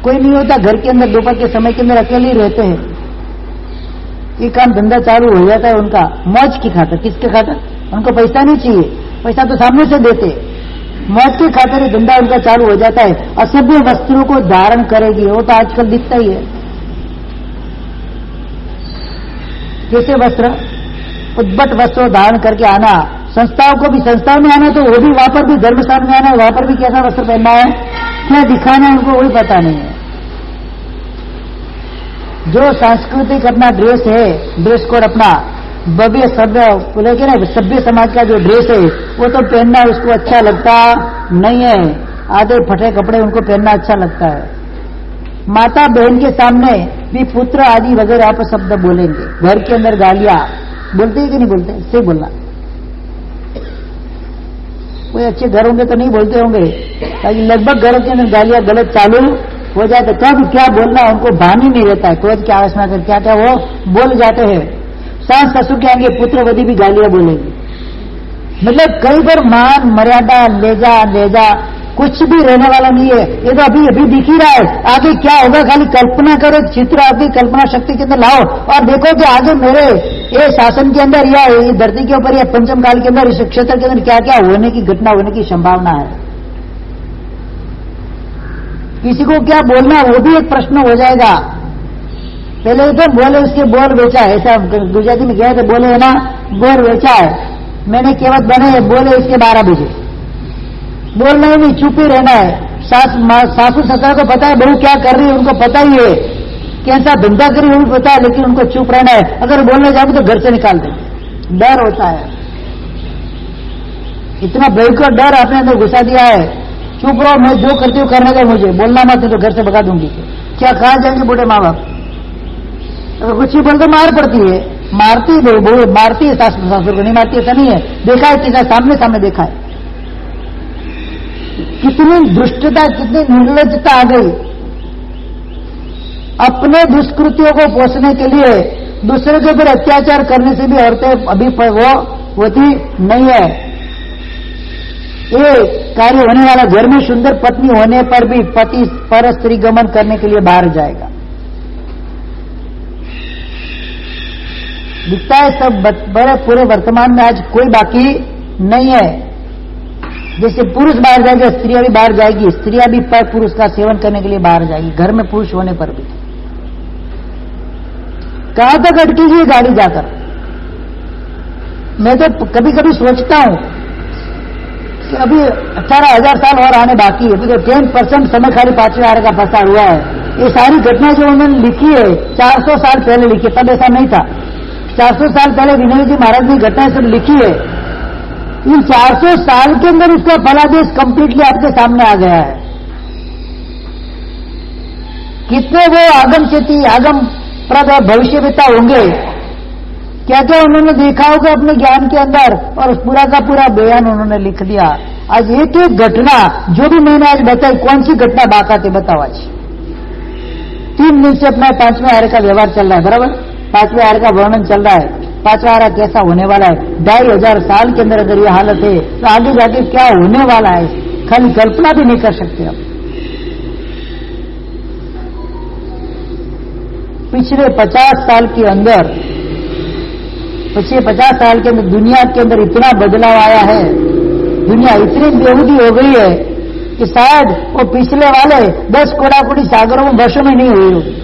कोई नहीं होता घर के अंदर, दोपहर के समय के अंदर अकेले ही रहते हैं, ये काम धंधा चालू हो जाता है उनका, मौज की खातर। किसके खातर? उनको पैसा नहीं चाहिए, पैसा तो सामने से देते, मौज की खातिर धंधा उनका चालू हो जाता है। असभ्य वस्त्रों को धारण करेगी, वो तो आजकल दिखता ही है। कैसे वस्त्र? उद्भट वस्त्र धारण करके आना, संस्थाओं को भी, संस्थाओं में आना तो वो भी, वहां पर भी धर्मस्थान में आना, वहां पर भी कैसा वस्त्र पहनना है, क्या दिखाना है, उनको वही पता नहीं है। जो सांस्कृतिक अपना ड्रेस है, ड्रेस कोड अपना भव्य सभ्य बोले कि ना, सभ्य समाज का जो ड्रेस है वो तो पहनना उसको अच्छा लगता नहीं है। आधे फटे कपड़े उनको पहनना अच्छा लगता है। माता बहन के सामने भी पुत्र आदि वगैरह आप शब्द बोलेंगे। घर के अंदर गालियां बोलते हैं कि नहीं बोलते? सही बोलना। कोई अच्छे घर होंगे तो नहीं बोलते होंगे, ताकि लगभग घरों के अंदर गालियां गलत चालू हो जाते। कब क्या बोलना उनको भान ही नहीं रहता है। क्रोध की आवासना कर क्या क्या वो बोल जाते हैं। सास ससुर के आगे पुत्रवधी भी गालियां बोलेंगी। मतलब कई बार मान मर्यादा लेजा कुछ भी रहने वाला नहीं है। ये तो अभी अभी दिख ही रहा है, आगे क्या होगा खाली कल्पना करो, चित्र आपकी कल्पना शक्ति के अंदर लाओ और देखो कि आगे मेरे ये शासन के अंदर या ये धरती के ऊपर या पंचम काल के अंदर इस क्षेत्र के अंदर क्या क्या होने की घटना होने की संभावना है। किसी को क्या बोलना वो भी एक प्रश्न हो जाएगा। पहले तो बोले उसके बोर बेचा है, ऐसा गुजराती में गए थे, बोले है ना बोर बेचा है, मैंने केवट बने बोले इसके 12 बजे, बोलना ही नहीं, चुप ही रहना है। सासू ससुर को पता है बहू क्या कर रही है, उनको पता ही है कैसा धंधा करी वो भी पता है, लेकिन उनको चुप रहना है। अगर बोलने जाओगे तो घर से निकाल देंगे, डर होता है, इतना भयंकर डर अपने अंदर घुसा दिया है। चुप रहो, मैं जो करती हूँ करने दो, मुझे बोलना मत तो घर से भगा दूंगी। क्या कहा जाएंगे बूढ़े माँ बाप, अगर कुछ ही बोलते मार पड़ती है, मारती है मारती है, सास ससुर को नहीं मारती ऐसा नहीं है, देखा है किसी सामने सामने देखा है। कितनी दुष्टता कितनी निर्लज्जता आ गई, अपने दुष्कृतियों को पोषने के लिए दूसरे के ऊपर अत्याचार करने से भी औरतें अभी वो होती नहीं है। ये कार्य होने वाला घर में सुंदर पत्नी होने पर भी पति पर स्त्री गमन करने के लिए बाहर जाएगा। दिखता है सब बड़े पूरे वर्तमान में आज कोई बाकी नहीं है। जैसे पुरुष बाहर जाएगा स्त्रियां भी बाहर जाएगी, स्त्रियां भी पर पुरुष का सेवन करने के लिए बाहर जाएगी, घर में पुरुष होने पर भी। कहां तक अटकेगी ये गाड़ी जाकर। मैं तो कभी कभी सोचता हूं कि अभी 18,000 साल और आने बाकी है, अभी तो 10% समय खाली 5वें आरे का फंसा हुआ है। ये सारी घटना जो उन्होंने लिखी है 400 साल पहले लिखी, तब ऐसा नहीं था। 400 साल पहले विनय जी महाराज ने घटना सब लिखी है। इन 400 साल के अंदर उसका फलादेश कंप्लीटली आपके सामने आ गया है। कितने वो आगम चेती आगम प्रद भविष्यवेता होंगे, क्या क्या उन्होंने देखा होगा अपने ज्ञान के अंदर, और उस पूरा का पूरा बयान उन्होंने लिख दिया। आज एक एक घटना जो भी मैंने आज बताई, कौन सी घटना बाका थे बताओ। आज 3 दिन से अपना 5वें आरे का व्यवहार चल रहा है, बराबर 5वें आरे का वर्णन चल रहा है। 5वां आरा कैसा होने वाला है, 2500 साल के अंदर अगर ये हालत है तो आगे जाके क्या होने वाला है, खाली कल्पना भी नहीं कर सकते हम। पिछले 50 साल के अंदर, पिछले 50 साल के अंदर दुनिया के अंदर इतना बदलाव आया है, दुनिया इतनी बेहूदी हो गई है कि शायद वो पिछले वाले 10 कोड़ी सागरों में वर्षों में नहीं हुई होगी,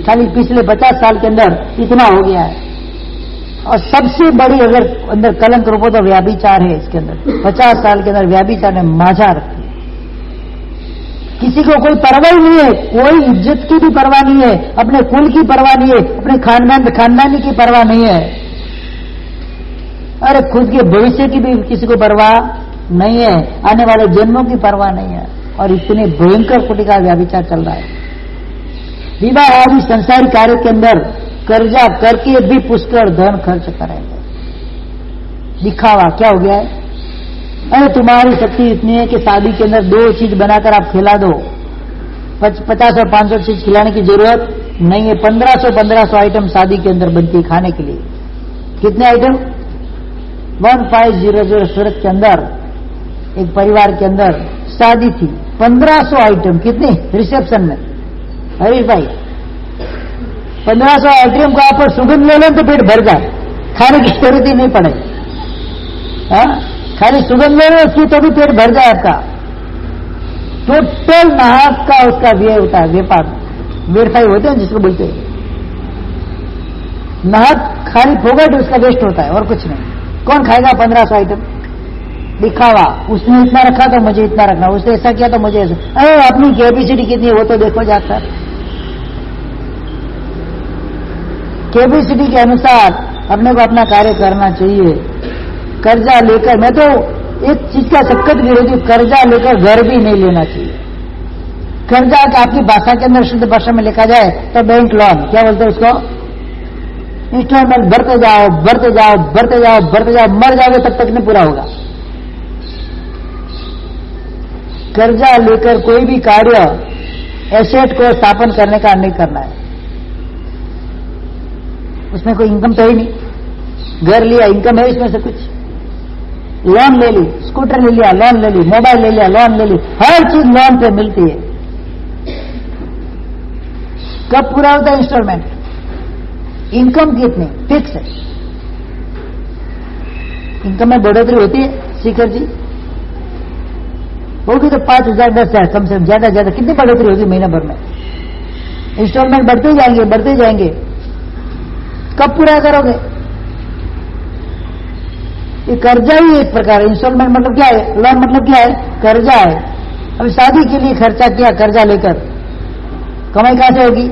खाली पिछले 50 साल के अंदर इतना हो गया है। और सबसे बड़ी अगर अंदर कलंक रूपो तो व्याभिचार है इसके अंदर। 50 साल के अंदर व्याभिचार ने माजा रखी, किसी को कोई परवाह नहीं है, कोई इज्जत की भी परवाह नहीं है, अपने कुल की परवाह नहीं है, अपने खानदानी की परवाह नहीं है, अरे खुद के भविष्य की भी किसी को परवाह नहीं है, आने वाले जन्मों की परवाह नहीं है। और इतने भयंकर कोटि का व्याभिचार चल रहा है। विवाह आदि संसारिक कार्य के अंदर कर्जा करके भी पुष्कर धन खर्च करेंगे। दिखावा क्या हो गया है, अरे तुम्हारी शक्ति इतनी है कि शादी के अंदर 2 चीज बनाकर आप खिला दो, 50 और 500 चीज खिलाने की जरूरत नहीं है। 1500 आइटम शादी के अंदर बनती है खाने के लिए। कितने आइटम, 1500 सूरत के अंदर एक परिवार के अंदर शादी थी, 1500 आइटम, कितने रिसेप्शन में हरीश भाई, 1500 आइटम को आप सुगंध ले लें तो पेट भर जाए, खाने की जरूरत ही नहीं पड़े। खाली सुगंध ले लें उसकी तो भी पेट भर जाए आपका। टोटल नाहक का उसका व्यय होता है, व्यापार वेरफाई होते हैं जिसको बोलते हैं, नाहक खाली फोगट उसका वेस्ट होता है और कुछ नहीं। कौन खाएगा 1500 आइटम, दिखावा, उसने इतना रखा तो मुझे इतना रखना, उसने ऐसा किया तो मुझे ऐसा, अरे अपनी कैपेसिटी कितनी है वो तो देखो जाकर। कैपेसिटी के अनुसार अपने को अपना कार्य करना चाहिए। कर्जा लेकर, मैं तो एक चीज का सख्त विरोधी हूं, कर्जा लेकर घर भी नहीं लेना चाहिए। कर्जा आपकी भाषा के अंदर शुद्ध भाषा में लिखा जाए तो बैंक लोन, क्या बोलते हैं उसको, इंस्टॉलमेंट भरते जाओ भरते जाओ भरते जाओ भरते जाओ, मर जाओगे तब तक नहीं पूरा होगा। कर्जा लेकर कोई भी कार्य एसेट को स्थापन करने का नहीं करना है, उसमें कोई इनकम तो ही नहीं। घर लिया, इनकम है इसमें से कुछ, लोन ले ली, स्कूटर ले लिया लोन ले ली, मोबाइल ले लिया लोन ले ली, हर चीज लोन पे मिलती है। कब पूरा होता है इंस्टॉलमेंट? इनकम कितनी फिक्स है? इनकम में बढ़ोतरी होती है शिखर जी? होगी तो 5,000 10,000 कम से कम, ज्यादा कितनी बढ़ोतरी होगी महीना भर में? इंस्टॉलमेंट बढ़ते जाएंगे। कब पूरा करोगे? ये कर्जा ही एक प्रकार है। इंस्टॉलमेंट मतलब क्या है? लोन मतलब क्या है? कर्जा है। अभी शादी के लिए खर्चा किया कर्जा लेकर, कमाई कहां से होगी?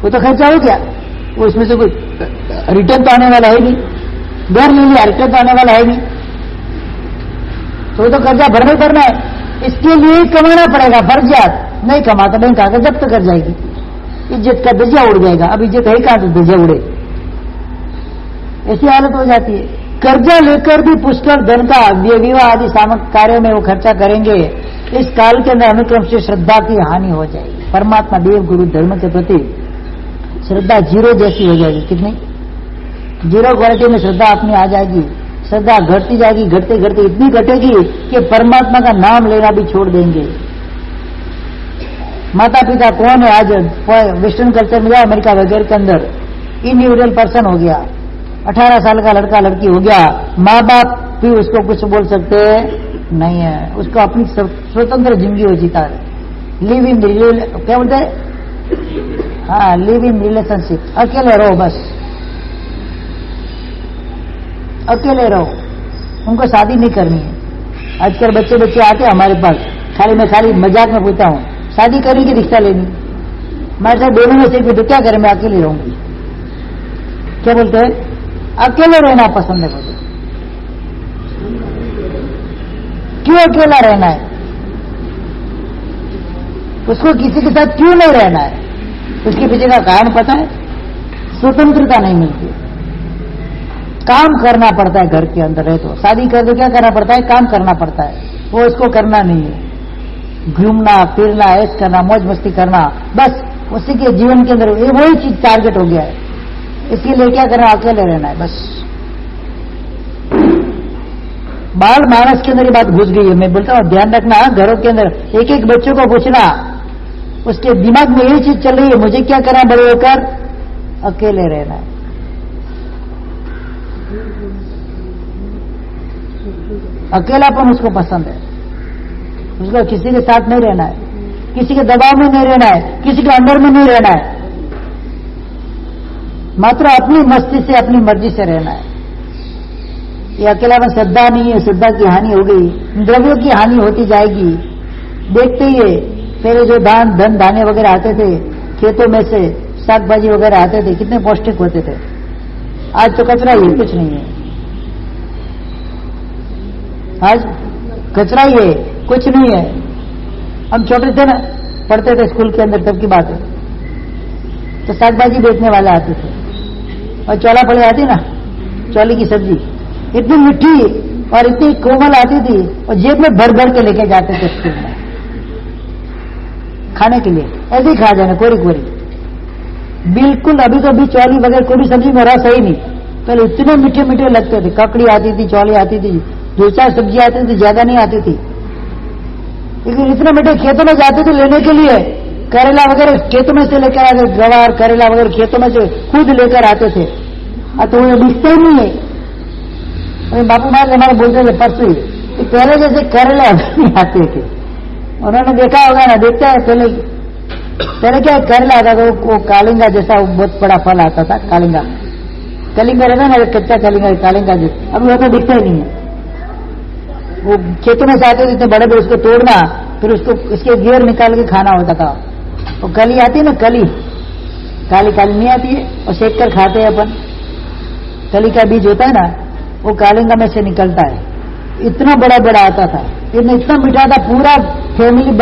वो तो खर्चा हो गया, वो इसमें से कोई रिटर्न तो आने वाला है नहीं। घर ले लिया, रिटर्न तो आने वाला है नहीं, तो कर्जा भरना ही भरना है। इसके लिए कमाना पड़ेगा, फर्जियात। नहीं कमा तो बैंक आकर जब्त कर जाएगी, इज्जत का दर्जा उड़ जाएगा। अब इज्जत है कहां तो दर्जा उड़े, ऐसी हालत हो जाती है। कर्जा लेकर भी पुष्कर धन का विवाह आदि सामग्री कार्यों में वो खर्चा करेंगे। इस काल के अंदर अनुक्रम से श्रद्धा की हानि हो जाएगी। परमात्मा देव गुरु धर्म के प्रति श्रद्धा जीरो जैसी हो जाएगी। कितनी? जीरो क्वालिटी में श्रद्धा अपनी आ जाएगी। श्रद्धा घटती जाएगी, घटते घटते इतनी घटेगी कि परमात्मा का नाम लेना भी छोड़ देंगे। माता पिता कौन है आज वेस्टर्न कल्चर में, या अमेरिका वगैरह के अंदर इंडिविजुअल पर्सन हो गया, 18 साल का लड़का लड़की हो गया, माँ बाप भी उसको कुछ बोल सकते नहीं है। उसको अपनी स्वतंत्र जिंदगी हो जीता है। लिव इन क्या बोलते हैं? हाँ, लिव इन रिलेशनशिप। अकेले रहो, बस अकेले रहो, उनको शादी नहीं करनी है। आजकल बच्चे आते हैं हमारे पास, मैं खाली मजाक में पूछता हूँ, शादी करने की रिश्ता लेनी। मैं तो दोनों में से तो क्या करें, मैं अकेले रहूंगी। क्या बोलते हैं? अकेले रहना पसंद है मुझे। क्यों अकेला रहना है? उसको किसी के साथ क्यों नहीं रहना है? उसके पीछे का कारण पता है? स्वतंत्रता नहीं मिलती। काम करना पड़ता है घर के अंदर है। तो शादी कर दो, क्या करना पड़ता है? काम करना पड़ता है। वो उसको करना नहीं है। घूमना फिरना, ऐश करना, मौज मस्ती करना, बस उसी के जीवन के अंदर वही चीज टारगेट हो गया है। इसके लिए क्या करना? अकेले रहना है बस। बाल मानस के अंदर ये बात घुस गई है। मैं बोलता हूँ ध्यान रखना, घरों के अंदर एक एक बच्चों को पूछना, उसके दिमाग में यही चीज चल रही है, मुझे क्या करना बड़े होकर? अकेले रहना है। अकेलापन उसको पसंद है। उसको किसी के साथ नहीं रहना है, किसी के दबाव में नहीं रहना है, किसी के अंदर में नहीं रहना है। मात्र अपनी मस्ती से, अपनी मर्जी से रहना है। ये अकेलापन श्रद्धा नहीं है, श्रद्धा की हानि हो गई, द्रव्यों की हानि होती जाएगी। देखते ही है, पहले जो धन धान्य वगैरह आते थे खेतों में से, साग भाजी वगैरह आते थे, कितने पौष्टिक होते थे। आज तो कचरा ही है, कुछ नहीं है। आज कचरा ही है, कुछ नहीं है। हम छोटे थे ना, पढ़ते थे स्कूल के अंदर, तब की बात है, तो साग भाजी बेचने वाले आते थे और चौला फली आती ना, चौले की सब्जी इतनी मीठी और इतनी कोमल आती थी, और जेब में भर भर के लेके जाते थे स्कूल में खाने के लिए। ऐसे ही खा जाना कोरी कोरी, बिल्कुल। अभी तो अभी चौली वगैरह कोई भी सब्जी में रस है ही नहीं। पहले इतने मीठे मीठे लगते थे। ककड़ी आती थी, चौली आती थी, 2-4 सब्जी आती थी, ज्यादा नहीं आती थी, लेकिन इतने मीठे। खेतों में जाते थे लेने के लिए, करेला वगैरह खेतों में से लेकर आते, गवार करेला वगैरह खेतों में से खुद लेकर आते थे। तो वो दिखते ही नहीं है। अरे बापू महाराज हमारे बोलते थे परसों ही, तो पहले जैसे करेला नहीं आते थे। उन्होंने देखा होगा ना, देखता है पहले क्या करेला आता था, वो कालिंगा जैसा बहुत बड़ा फल आता था, कालिंगा कलिंगा रहता ना, कच्चा कलिंगा कालिंगा जैसा। अब वो तो दिखता ही नहीं है। वो खेतों में से आते थे इतने बड़े बड़े, उसको तोड़ना, फिर उसको इसके गियर निकाल के खाना होता था। वो कली आती है ना, कली काली काली नहीं आती है, और सेक कर खाते हैं अपन। कली का बीज होता है ना, वो कालिंगा में से निकलता है। इतना बड़ा बड़ा आता था, इतना मीठा था। पूरा फैमिली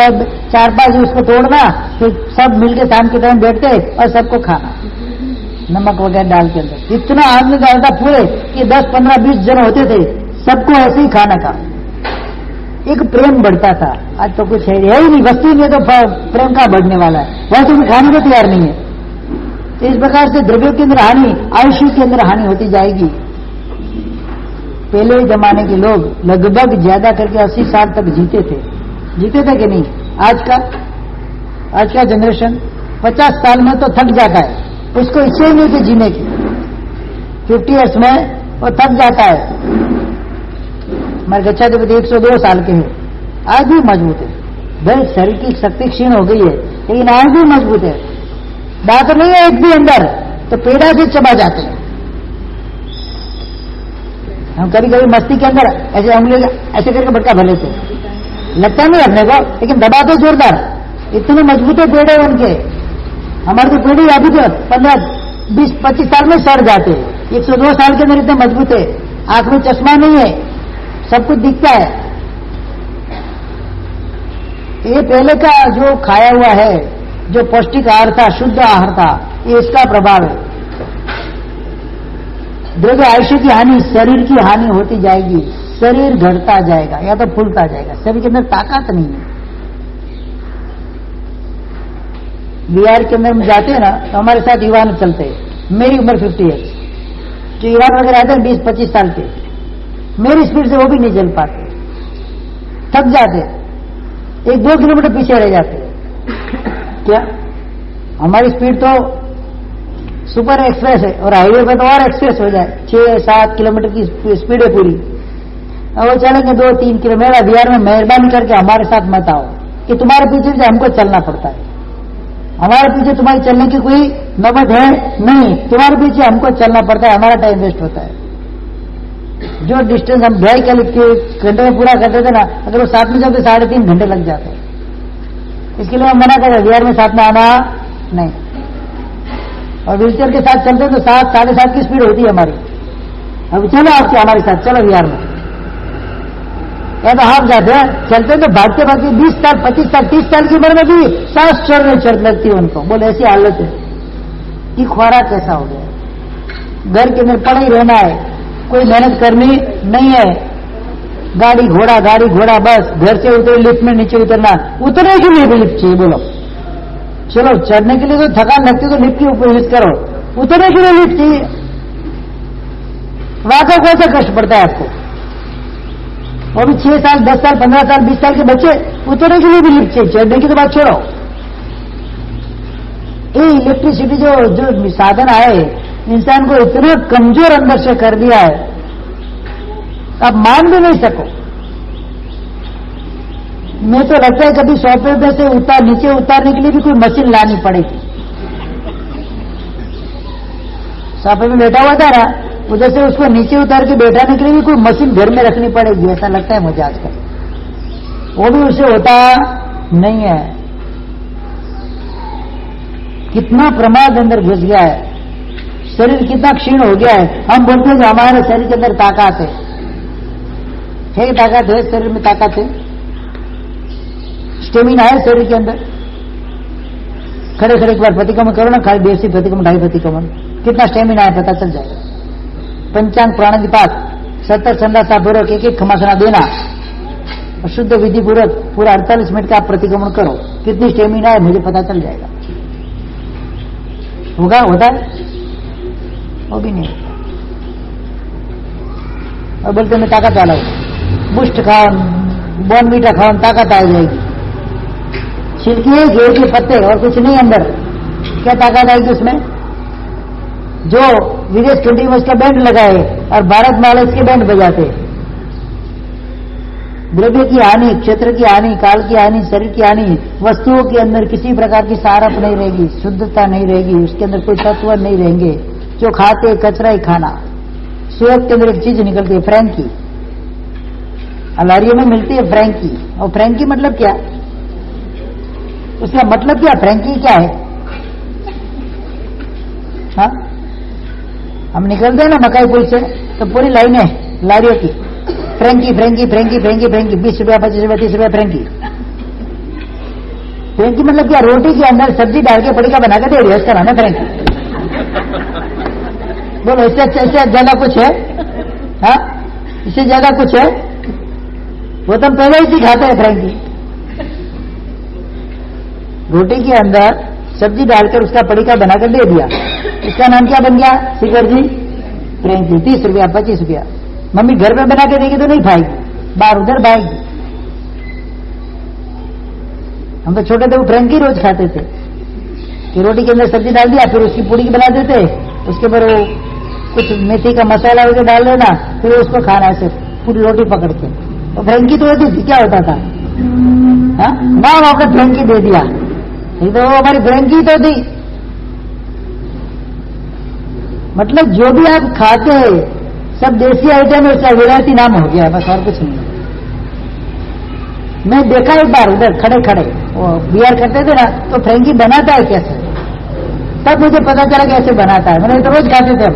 4-5 उसको तोड़ना, फिर सब मिलके शाम के टाइम बैठते और सबको खाना, नमक वगैरह डाल के अंदर। इतना आदमी डालता पूरे कि 10-15-20 जन होते थे, सबको ऐसे ही खाना का एक प्रेम बढ़ता था। आज तो कुछ है ही नहीं, वस्तु नहीं है तो प्रेम का बढ़ने वाला है, वस्तु भी खाने को तैयार नहीं है। तो इस प्रकार से द्रव्यों के अंदर हानि, आयुष्य के अंदर हानि होती जाएगी। पहले जमाने के लोग लगभग ज्यादा करके 80 साल तक जीते थे कि नहीं? आज का जनरेशन 50 साल में तो थक जाता है, उसको इच्छा ही नहीं थी जीने की। 50 ईयर्स में वो थक जाता है। हमारे गच्छाधिपति 102 साल के हैं, आज भी मजबूत है। भाई शरीर की शक्ति क्षीण हो गई है, लेकिन आज भी मजबूत है। दांत नहीं है एक भी अंदर, तो पेड़ा से चबा जाते हैं। हम कभी कभी मस्ती के अंदर ऐसे उंगली ऐसे करके बटका भर लेते, लगता नहीं अपने को, लेकिन दबाते जोरदार। इतने मजबूत है पेड़े उनके। हमारे तो पेड़े अभी तो 15, 20, 25 साल में सड़ जाते। 102 साल के अंदर इतने मजबूत है। आंख में चश्मा नहीं है, सब कुछ दिखता है। ये पहले का जो खाया हुआ है, जो पौष्टिक आहार था, शुद्ध आहार था, ये इसका प्रभाव है। देखो आयुष्य की हानि, शरीर की हानि होती जाएगी, शरीर घटता जाएगा या तो फूलता जाएगा, शरीर के अंदर ताकत नहीं है। बिहार के अंदर हम जाते हैं ना, तो हमारे साथ युवान चलते हैं। मेरी उम्र 50 ईयर्स, जो युवान वगैरह आते हैं 20-25 साल के, मेरी स्पीड से वो भी नहीं चल पाते, थक जाते, 1-2 किलोमीटर पीछे रह जाते। क्या हमारी स्पीड तो सुपर एक्सप्रेस है, और हाईवे पर तो और एक्सप्रेस हो जाए, 6-7 किलोमीटर की स्पीड है पूरी। और वो चलेंगे 2-3 किलोमीटर। बिहार में मेहरबानी करके हमारे साथ मत आओ कि तुम्हारे पीछे से हमको चलना पड़ता है। हमारे पीछे तुम्हारी चलने की कोई नौबत है नहीं, तुम्हारे पीछे हमको चलना पड़ता है, हमारा टाइम वेस्ट होता है। जो डिस्टेंस हम 2.5 घंटे में पूरा करते थे ना, अगर वो साथ में जाते 3.5 घंटे लग जाते हैं। इसके लिए हम मना कर रहे, बिहार में साथ में आना नहीं। और व्हीलचेयर के साथ चलते तो 7-7.5 की स्पीड होती है हमारी। अब चलो आपके हमारे साथ चलो बिहार में, या तो हाफ जाते हैं, चलते तो भागते भागते 20 साल, 25 साल, 30 साल की उम्र में भी सांस छोड़ने चढ़ लगती है उनको। बोले ऐसी हालत है कि खुराक कैसा हो गया, घर के अंदर पड़ा ही रहना है, कोई मेहनत करनी नहीं है। गाड़ी घोड़ा बस, घर से उतरे लिफ्ट में नीचे उतरना, उतरने के लिए भी लिफ्ट चाहिए। बोलो चलो चढ़ने के लिए तो थकान लगती है तो लिफ्ट की उपयोग करो, उतरने के लिए लिफ्ट चाहिए। वहां का कौन सा कष्ट पड़ता है आपको? वो भी 6 साल, 10 साल, 15 साल, 20 साल के बच्चे, उतरने के लिए भी लिफ्ट चाहिए, चढ़ने की तो बात छोड़ो। ये इलेक्ट्रिसिटी जो साधन आए, इंसान को इतना कमजोर अंदर से कर दिया है, आप मान भी नहीं सको। मैं तो लगता है कभी 100 पे से नीचे उतारने के लिए भी कोई मशीन लानी पड़ेगी। 100 पे में बैठा हुआ था ना, उधर से उसको नीचे उतार के बैठाने के लिए भी कोई मशीन घर में रखनी पड़ेगी, ऐसा लगता है मुझे आजकल। वो भी उससे होता नहीं है। कितना प्रमाद अंदर घुस गया है, शरीर कितना क्षीण हो गया है। हम बोलते हैं कि हमारे शरीर के अंदर ताकत है, ताकत है, शरीर में ताकत है, स्टेमिना है शरीर के अंदर। खड़े खड़े एक बार प्रतिक्रमण करो ना, खाली देसी प्रतिक्रमण, 2.5 प्रतिक्रमण, कितना स्टेमिना है पता चल जाएगा। पंचांग प्राणादिपात 70 संदासा पूर्वक एक खमासना देना, और शुद्ध विधि पूर्वक पूरा 48 मिनट का आप प्रतिक्रमण करो, कितनी स्टेमिना है मुझे पता चल जाएगा। होता है? वो भी नहीं। और बोलते मैं ताकत वाला हूं, बुस्ट खाओ, बॉर्नवीटा खाओ, ताकत आ जाएगी। छिलकी है, गेहूं के पत्ते और कुछ नहीं अंदर, क्या ताकत आएगी उसमें? जो विदेश कंट्री में उसका बैंड लगाए और भारत वाले इसके बैंड बजाते। द्रव्य की हानि, क्षेत्र की हानि, काल की हानि, शरीर की हानि, वस्तुओं के अंदर किसी प्रकार की सारप नहीं रहेगी, शुद्धता नहीं रहेगी, उसके अंदर कोई तत्व नहीं रहेंगे। जो खाते कचरा ही खाना। सेहत के अंदर एक चीज निकलती है फ्रैंकी, अलारियों में मिलती है फ्रैंकी। और फ्रैंकी मतलब क्या? उसका मतलब क्या? फ्रैंकी क्या है? हाँ, हम निकलते हैं ना मकाई पुल से तो पूरी लाइन है लारियों की, frankie frankie frankie frankie frankie, 20 रुपया, 25 रुपया, 30 रुपया फ्रैंकी। फ्रैंकी मतलब क्या? रोटी के अंदर सब्जी डाल के पड़ीका बना के दे रही है, उसका नाम है फ्रैंकी। बोलो इससे ज्यादा कुछ है? हाँ, इससे ज्यादा कुछ है? वो तो हम पहले ही सिखाते हैं फ्रैंकी। रोटी के अंदर सब्जी डालकर उसका पड़ीका बनाकर दे दिया, इसका नाम क्या बन गया? शिखर जी फ्रैंकी। 30 रुपया, 25 रुपया। मम्मी घर में बना के देगी तो नहीं खाएगी, बाहर उधर खाएगी। हम तो छोटे थे वो फ्रेंकी रोज खाते थे कि रोटी के अंदर सब्जी डाल दिया, फिर उसकी पूड़ी बना देते, उसके ऊपर वो कुछ मेथी का मसाला वगैरह डाल देना, फिर उसको खाना ऐसे पूरी रोटी पकड़ के। तो फ्रेंकी तो होती थी, क्या होता था? नाम आपने फ्रेंकी दे दिया, तो वो हमारी फ्रेंकी तो थी। मतलब जो भी आप खाते हैं सब देसी आइटम है, उसका विलायती नाम हो गया है, बस और कुछ नहीं। मैं देखा एक बार उधर खड़े खड़े वो बियर करते थे ना, तो फ्रेंकी बनाता है कैसे, तब मुझे पता चला कैसे बनाता है। मैंने तो रोज खाते थे, हम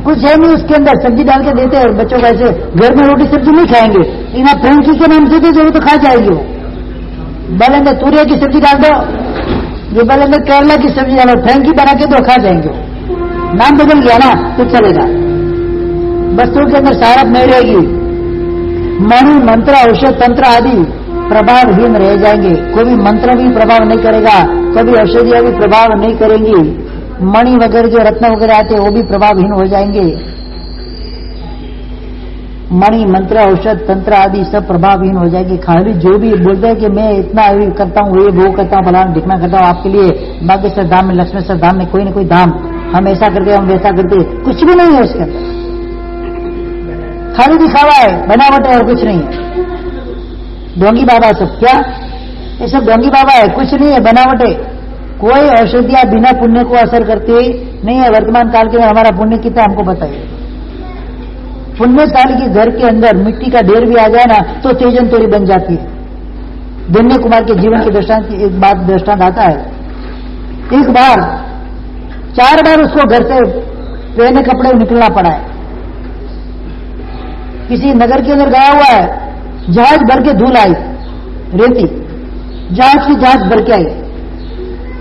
कुछ है नहीं उसके अंदर, सब्जी डाल के देते हैं बच्चों को ऐसे। घर में रोटी सब्जी नहीं खाएंगे, लेकिन आप फ्रेंकी के नाम से दे दो तो खा जाएगी वो। बोलेंगे तुरिया की सब्जी डाल दो, ये बोलेंगे केरला की सब्जी डालो, फ्रेंकी बना के दो, खा जाएंगे। नाम बदल गया ना तो चलेगा, वस्तुओं के अंदर सारप नहीं रहेगी। मणि मंत्र औषध तंत्र आदि प्रभावहीन रह जाएंगे। कोई भी मंत्र भी प्रभाव नहीं करेगा, कभी औषधियां भी प्रभाव नहीं करेंगी। मणि वगैरह जो रत्न वगैरह आते हैं वो भी प्रभावहीन हो जाएंगे। मणि मंत्र औषध तंत्र आदि सब प्रभावहीन हो जाएंगे। खाली जो भी बोलते हैं कि मैं इतना करता हूँ, ये वो करता हूँ, फलाना ढिकना करता हूँ आपके लिए, बागेश्वर धाम में लक्ष्मेश्वर धाम में कोई न कोई धाम, हम ऐसा करते हम वैसा करते, कुछ भी नहीं है उसके अंदर, खाली दिखावा है, बनावट है और कुछ नहीं है। डोंगी बाबा सब क्या, ये सब डोंगी बाबा है, कुछ नहीं है, बनावट है। कोई औषधियां बिना पुण्य को असर करती नहीं है। वर्तमान काल के में हमारा पुण्य कितना हमको बताइए। पुण्यशाली के घर के अंदर मिट्टी का ढेर भी आ जाए ना तो तेजन तोड़ी बन जाती है। धन्य कुमार के जीवन के दृष्टांत की एक बात दृष्टांत आता है। एक बार 4 बार उसको घर से पहने कपड़े निकलना पड़ा है। किसी नगर के अंदर गया हुआ है, जहाज भर के धूल आई, रेती जहाज की जहाज भर के आई।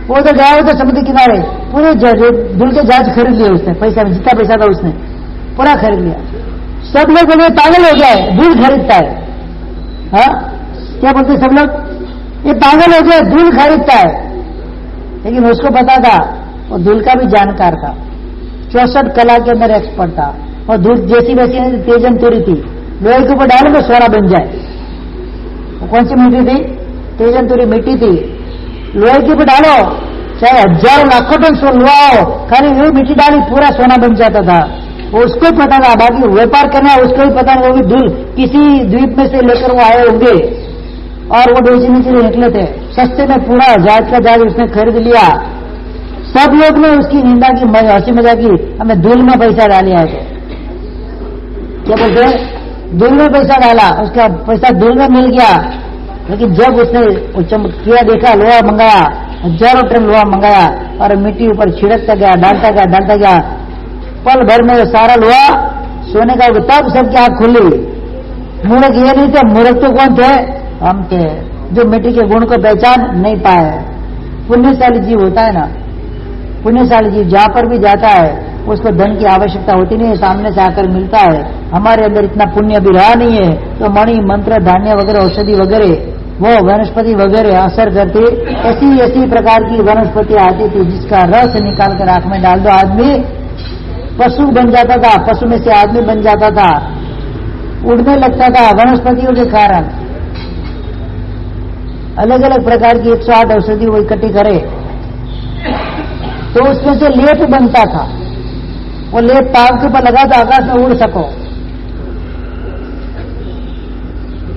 वो तो गया हुआ था समुद्र किनारे, पूरे धूल के जहाज खरीद लिए उसने, पैसा में जितना पैसा था उसने पूरा खरीद लिया। सब लोग बोले पागल हो गया है, धूल खरीदता है। हाँ क्या बोलते सब लोग, ये पागल हो गया, धूल खरीदता है। लेकिन उसको पता था वो धूल का भी जानकार था, 64 कला के अंदर एक्सपर्ट था। और धूल जैसी वैसी तेजन तुरी थी, लोहे के ऊपर डालो तो सोना बन जाए। वो कौन सी मिट्टी थी? तेजन तुरी मिट्टी थी। लोहे के ऊपर डालो चाहे हजारों लाखों टन लोहा हो, खाली वो मिट्टी डाली पूरा सोना बन जाता था। वो उसको ही पता था, बाकी व्यापार करना है उसको ही पता नहीं। वो भी धूल किसी द्वीप में से लेकर वो आए होंगे और वो बेचने के लिए निकले थे। सस्ते में पूरा जहाज का जहाज उसने खरीद लिया। सब लोग ने उसकी निंदा की, हंसी मजाक की, हमें धूल में पैसा डालिया है। क्या बोलते हैं? धूल में पैसा डाला, उसका पैसा धूल में मिल गया। लेकिन जब उसने किया देखा, लोहा मंगाया, हजारों टन लोहा मंगाया और मिट्टी ऊपर छिड़कता गया, डालता गया, डालता गया। पल भर में सारा लोहा सोने का, तब सबकी आंख खुली। मूर्ख ये नहीं थे, मूर्ख तो कौन थे? हम थे, जो मिट्टी के गुण को पहचान नहीं पाए। पुण्यशाली जीव होता है ना, पुण्यशाली जीव जहां पर भी जाता है उसको धन की आवश्यकता होती नहीं है, सामने से आकर मिलता है। हमारे अंदर इतना पुण्य अभी रहा नहीं है, तो मणि मंत्र धान्य वगैरह औषधि वगैरह वो वनस्पति वगैरह असर करती। ऐसी ऐसी प्रकार की वनस्पति आती थी जिसका रस निकाल कर आंख में डाल दो, आदमी पशु बन जाता था, पशु में से आदमी बन जाता था, उड़ने लगता था वनस्पतियों के कारण। अलग अलग प्रकार की 108 औषधि वो इकट्ठी करे तो उसमें से लेप बनता था। वो लेप पाव के ऊपर लगा तो आकाश में उड़ सको।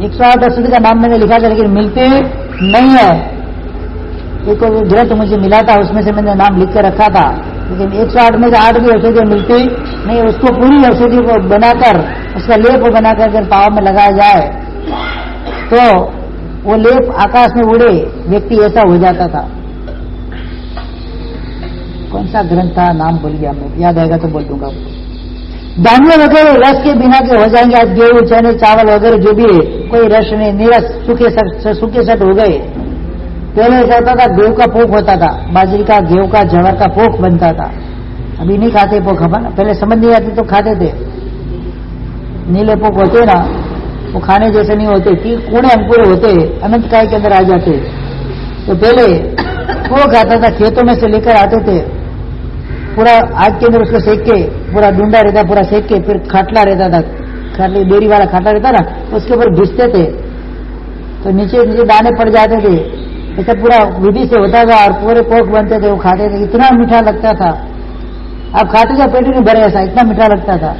108 औषधि का नाम मैंने लिखा था लेकिन मिलते नहीं है। एक ग्रंथ मुझे मिला था, उसमें से मैंने नाम लिख के रखा था, लेकिन 108 में से 8 भी औषधियां मिलती नहीं। उसको पूरी औषधि को बनाकर उसका लेप बनाकर अगर पाव में लगाया जाए तो वो लेप आकाश में उड़े, व्यक्ति ऐसा हो जाता था। कौन सा ग्रंथ था, नाम भूल गया मैं, याद आएगा तो बोल दूंगा। धान्य वगैरह रस के बिना के हो जाएंगे। आज गेहूं चने चावल वगैरह जो भी कोई रस नहीं, निरस सूखे सट हो गए। पहले ऐसा होता था, गेहूं का पोख होता था, बाजरी का, गेहूं का, जवार का पोख बनता था। अभी नहीं खाते पोख, अपन पहले समझ नहीं आती तो खाते थे। नीले पोख होते ना, वो खाने जैसे नहीं होते, कूड़े अंकुरे होते, अनंत काय के अंदर आ जाते। तो पहले पोख आता था, खेतों में से लेकर आते थे। पूरा आग के अंदर उसको सेक के पूरा डूंडा रहता, पूरा सेक के फिर खाटला रहता था, खाटली डेरी वाला खाटला रहता ना, उसके ऊपर घिसते थे तो नीचे नीचे दाने पड़ जाते थे। ऐसा पूरा विधि से होता था और पूरे पोक बनते थे, वो खाते थे, इतना मीठा लगता था। आप खाते का पेट ही नहीं भरे, ऐसा इतना मीठा लगता था।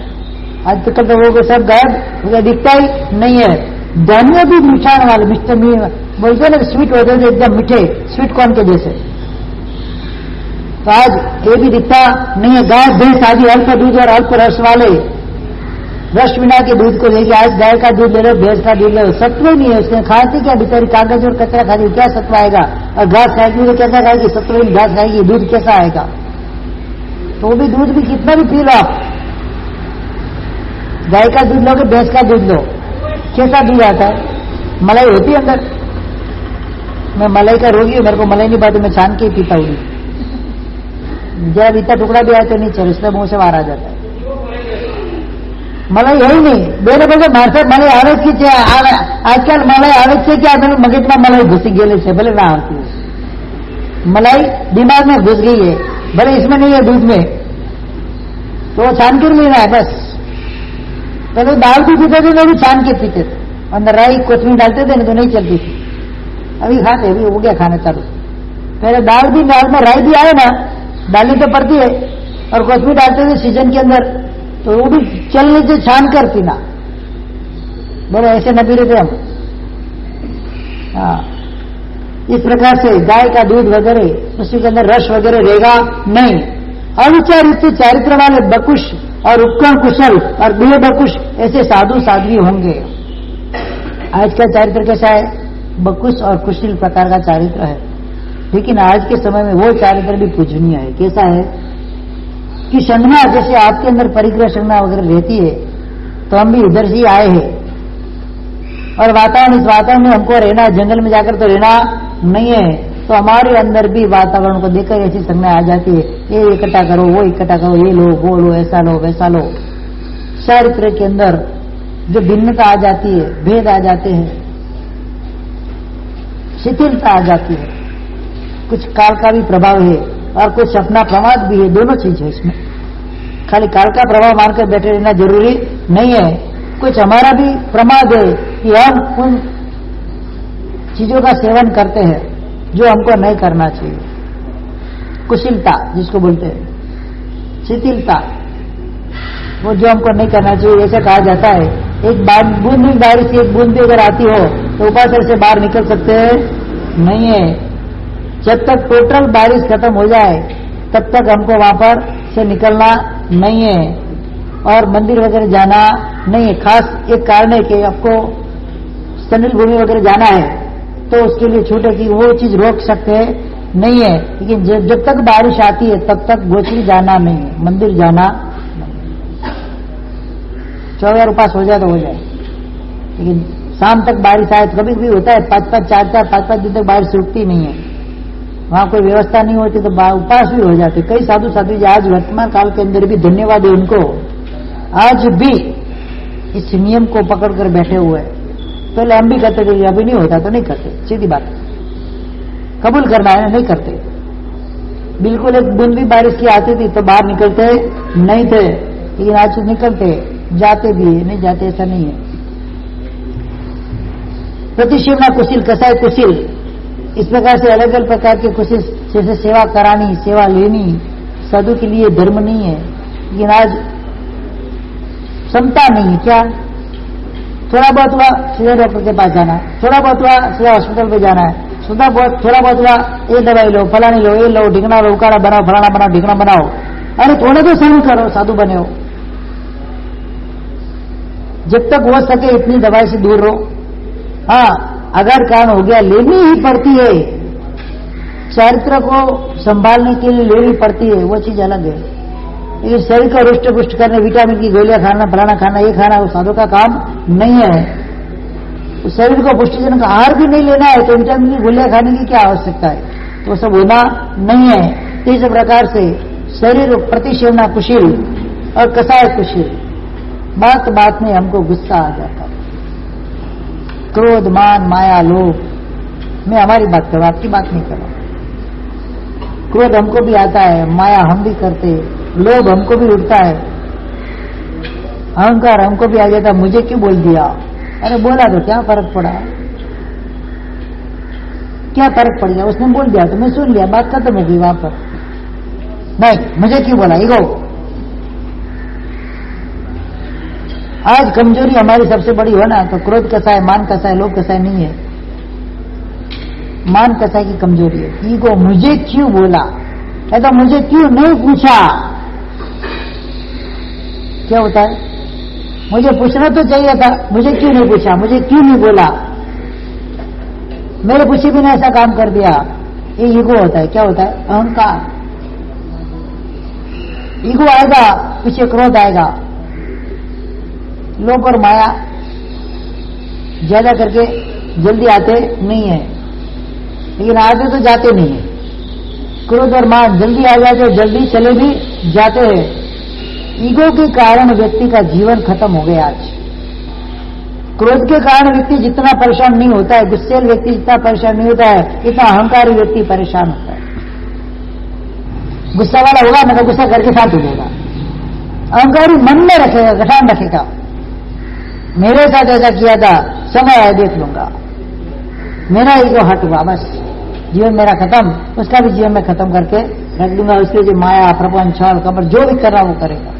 आज तक तो वो सब गायब, दिखता ही नहीं है। धानियों भी मिठाने वाले मिस्टर बोलते ना, स्वीट होते थे एकदम मीठे, स्वीट कॉर्न के जैसे, तो आज ये भी दिखता नहीं है। गाय भैंस आदि अल्प दूध और अल्प रस वाले रस बिना के दूध को लेके आज गाय का दूध ले लो, भैंस का दूध ले लो, सत्व ही नहीं है उसने। खाती क्या बेचारी, कागज और कचरा खाती, क्या सत्व आएगा? और घास खाएगी तो कैसा खाएगी? सत्वहीन घास खाएगी, दूध कैसा आएगा? तो वो भी दूध भी कितना भी पी लो आप, गाय का दूध लो कि भैंस का दूध लो, कैसा दूध आता है? मलाई होती है अंदर। मैं मलाई का रोगी हूं, मेरे को मलाई नहीं पाती, मैं छान के ही पीता हूँ। जरा इतना टुकड़ा भी आया तो नहीं चल, उसमें मुंह से बाहर आ जाता है। मलाई है ही नहीं। बेले बोलते मारे मलाई आवे की आजकल मलाई आवे से क्या मगज में मलाई घुसी गेले से, भले ना आती मलाई दिमाग में घुस गई है, भले इसमें नहीं है दूध में, तो वो छान के लेना है बस। पहले दाल भी पीते थे तो भी छान के पीते थे, अंदर राई कोथमीर डालते थे, नहीं तो नहीं चलती थी। अभी खाते, अभी हो गया खाना चालू। पहले दाल में राई भी आए ना, डालनी तो पड़ती है, और कोथमीर डालते थे सीजन के अंदर, तो वो भी चल लीजिए छान कर पीना। बोलो ऐसे न पी रहे थे हम। हाँ, इस प्रकार से गाय का दूध वगैरह उसी के अंदर रस वगैरह रहेगा नहीं। अविचारित चारित्र वाले बकुश और उपकरण कुशल और बिहे बकुश ऐसे साधु साध्वी होंगे। आज का चारित्र कैसा है? बकुश और कुशल प्रकार का चारित्र है, लेकिन आज के समय में वो चारित्र भी पूजनीय है। कैसा है कि संज्ञा, जैसे आपके अंदर परिग्रह संज्ञा वगैरह रहती है, तो हम भी इधर से आए हैं, और वातावरण, इस वातावरण में हमको रहना, जंगल में जाकर तो रहना नहीं है, तो हमारे अंदर भी वातावरण को देखकर ऐसी संज्ञा आ जाती है, ये इकट्ठा करो, वो इकट्ठा करो, ये लो, वो लो, ऐसा लो, वैसा लो। चारित्र के अंदर जो भिन्नता आ जाती है, भेद आ जाते हैं, शिथिलता आ जाती है, कुछ काल का भी प्रभाव है और कुछ अपना प्रमाद भी है, दोनों चीज है इसमें। खाली काल का प्रभाव मानकर बैठे रहना जरूरी नहीं है, कुछ हमारा भी प्रमाद है कि हम उन चीजों का सेवन करते हैं जो हमको नहीं करना चाहिए। कुशलता जिसको बोलते हैं, शिथिलता, वो जो हमको नहीं करना चाहिए। ऐसा कहा जाता है, एक बूंद भी बारिश, एक बूंद भी अगर आती हो तो ऊपर से बाहर निकल सकते हैं नहीं है। जब तक टोटल बारिश खत्म हो जाए तब तक हमको वहां पर से निकलना नहीं है, और मंदिर वगैरह जाना नहीं है। खास एक कारण है कि आपको सनिल भूमि वगैरह जाना है तो उसके लिए छूट है कि वो चीज रोक सकते नहीं है, लेकिन जब तक बारिश आती है तब तक गोचरी जाना नहीं है, मंदिर जाना नहीं। 14 उपास हो जाए तो हो जाए, लेकिन शाम तक बारिश आए तो कभी भी होता है 5-5, 4-4, 5-5 दिन तक बारिश रुकती नहीं है, वहां कोई व्यवस्था नहीं होती तो उपास भी हो जाते। कई साधु साधु जी आज वर्तमान काल के अंदर भी, धन्यवाद है उनको, आज भी इस नियम को पकड़कर बैठे हुए हैं। पहले हम भी करते थे, अभी नहीं होता तो नहीं करते, सीधी बात, कबूल करना है, नहीं करते। बिल्कुल एक बूंद भी बारिश की आती थी तो बाहर निकलते नहीं थे, लेकिन आज निकलते, जाते भी नहीं जाते ऐसा नहीं है। प्रतिशिवना कुशल, कैसा है कुशल, इस प्रकार से अलग अलग प्रकार के कुशल, जैसे सेवा करानी, सेवा लेनी, साधु के लिए धर्म नहीं है, लेकिन आज क्षमता नहीं है। क्या थोड़ा बहुत हुआ सीधे डॉक्टर के पास जाना है, थोड़ा बहुत हुआ सीधे हॉस्पिटल पे जाना है, थोड़ा बहुत हुआ ये दवाई लो, फलानी लो, ये लो, ढिकना लो, उकाड़ा बनाओ, फलाना बनाओ, ढिकना बनाओ। अरे थोड़ा तो सहन करो, साधु बने हो। जब तक हो सके इतनी दवाई से दूर रहो। हाँ, अगर कारण हो गया लेनी ही पड़ती है, चारित्र को संभालने के लिए लेनी पड़ती है, वो चीज अलग है। लेकिन शरीर को रुष्ट पुष्ट करने, विटामिन की गोलियां खाना, फलाना खाना, ये खाना, वो साधु का काम नहीं है। उस शरीर को पुष्टिजनक आहार भी नहीं लेना है तो विटामिन की गोलियां खाने की क्या आवश्यकता है, तो सब होना नहीं है। तो इस प्रकार से शरीर प्रतिसेवना कुशल और कसाय कुशल, बात बात में हमको गुस्सा आ जाता है, क्रोध, मान, माया, लोभ। मैं हमारी बात करूं, आपकी बात नहीं करूं। क्रोध हमको भी आता है, माया हम भी करते, लोभ हमको भी उठता है, अहंकार हमको भी आ जाता, मुझे क्यों बोल दिया? अरे बोला तो क्या फर्क पड़ा? क्या फर्क पड़ गया? उसने बोल दिया तो मैं सुन लिया, बात खत्म हो गई वहां पर। नहीं, मुझे क्यों बोला? ईगो। आज कमजोरी हमारी सबसे बड़ी हो ना, तो क्रोध कैसा है, मान कैसा है, लोभ कैसा है नहीं है। मान कैसा की कमजोरी है, ईगो। मुझे क्यों बोला, कहता मुझे क्यों नहीं पूछा? क्या होता है? मुझे पूछना तो चाहिए था, मुझे क्यों नहीं पूछा, मुझे क्यों नहीं बोला, मेरे पूछे बिना ऐसा काम कर दिया। ये ईगो होता है। क्या होता है? अहंकार। ईगो आएगा, पीछे क्रोध आएगा, लोभ और माया ज्यादा करके जल्दी आते नहीं है, लेकिन आते तो जाते नहीं है। क्रोध और मान जल्दी आ जाते, जल्दी चले भी जाते हैं। ईगो के कारण व्यक्ति का जीवन खत्म हो गया आज। क्रोध के कारण व्यक्ति जितना परेशान नहीं होता है, गुस्सेल व्यक्ति जितना परेशान नहीं होता है, इतना अहंकारी व्यक्ति परेशान होता है। गुस्सा वाला होगा ना तो गुस्सा करके शांत हो जाएगा। अहंकारी मन में रखेगा, गठान रखेगा, मेरे साथ ऐसा किया था, समय है देख लूंगा, मेरा ईगो हट हुआ, बस जीवन मेरा खत्म, उसका भी जीवन में खत्म करके रख दूंगा। उसके जो माया, प्रपंच, छल, कपट जो भी कर रहा वो करेगा।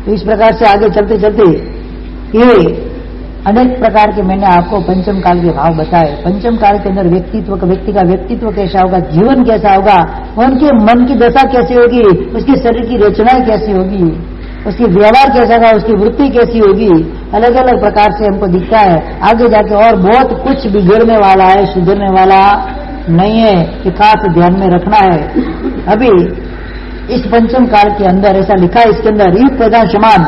तो इस प्रकार से आगे चलते चलते ये अनेक प्रकार के मैंने आपको पंचम काल के भाव बताए। पंचम काल के अंदर व्यक्ति का व्यक्तित्व कैसा होगा, जीवन कैसा होगा, उनके मन की दशा कैसी होगी, उसके शरीर की रचनाएं कैसी होगी, उसकी व्यवहार कैसा होगा, उसकी वृत्ति कैसी होगी, अलग अलग प्रकार से हमको दिखता है। आगे जाके और बहुत कुछ बिगड़ने वाला है, सुधरने वाला नहीं है, कि खास ध्यान में रखना है। अभी इस पंचम काल के अंदर ऐसा लिखा है, इसके अंदर युग प्रधान समान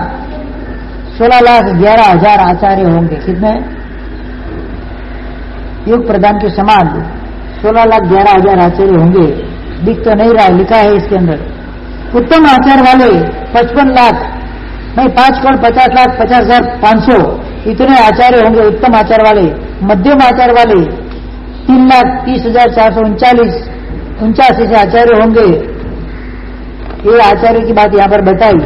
16,11,000 आचार्य होंगे। कितने? युग प्रधान के समान 16,11,000 आचार्य होंगे। दिख तो नहीं रहा है, लिखा है इसके अंदर। उत्तम आचार वाले 55 लाख, नहीं 5 करोड़ 50 लाख 50,500 इतने आचार्य होंगे उत्तम आचार वाले। मध्यम आचार वाले 3,30,439 से आचार्य होंगे। ये आचार्य की बात यहां पर बताई।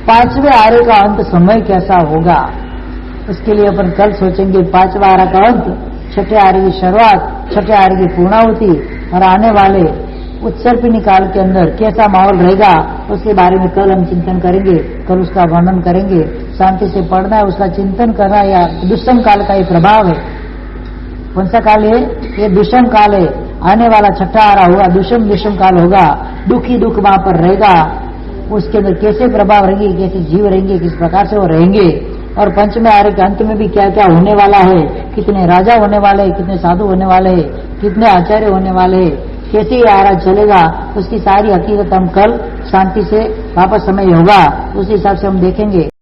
पांचवें आर्य का अंत समय कैसा होगा, उसके लिए अपन कल सोचेंगे। पांचवा आर्य का अंत, छठे आर्य की शुरुआत, छठे आर्य की पूर्णाहुति और आने वाले उत्सर्पिणी काल के अंदर कैसा माहौल रहेगा, उसके बारे में कल हम चिंतन करेंगे। कल उसका वर्णन करेंगे। शांति से पढ़ना है, उसका चिंतन करना है। या दुष्म काल का ये प्रभाव है। कौन सा काल है? ये दुष्म काल है। आने वाला छठा आरा होगा, दुष्म काल होगा। दुख ही दुख वहां पर रहेगा। उसके अंदर कैसे प्रभाव रहेंगे, कैसे जीव रहेंगे, किस प्रकार से वो रहेंगे, और पंचमे आर्य के अंत में भी क्या क्या होने वाला है, कितने राजा होने वाले हैं, कितने साधु होने वाले हैं, कितने आचार्य होने वाले हैं, कैसे ये आरा चलेगा, उसकी सारी हकीकत हम कल शांति से वापस समय होगा उस हिसाब से हम देखेंगे।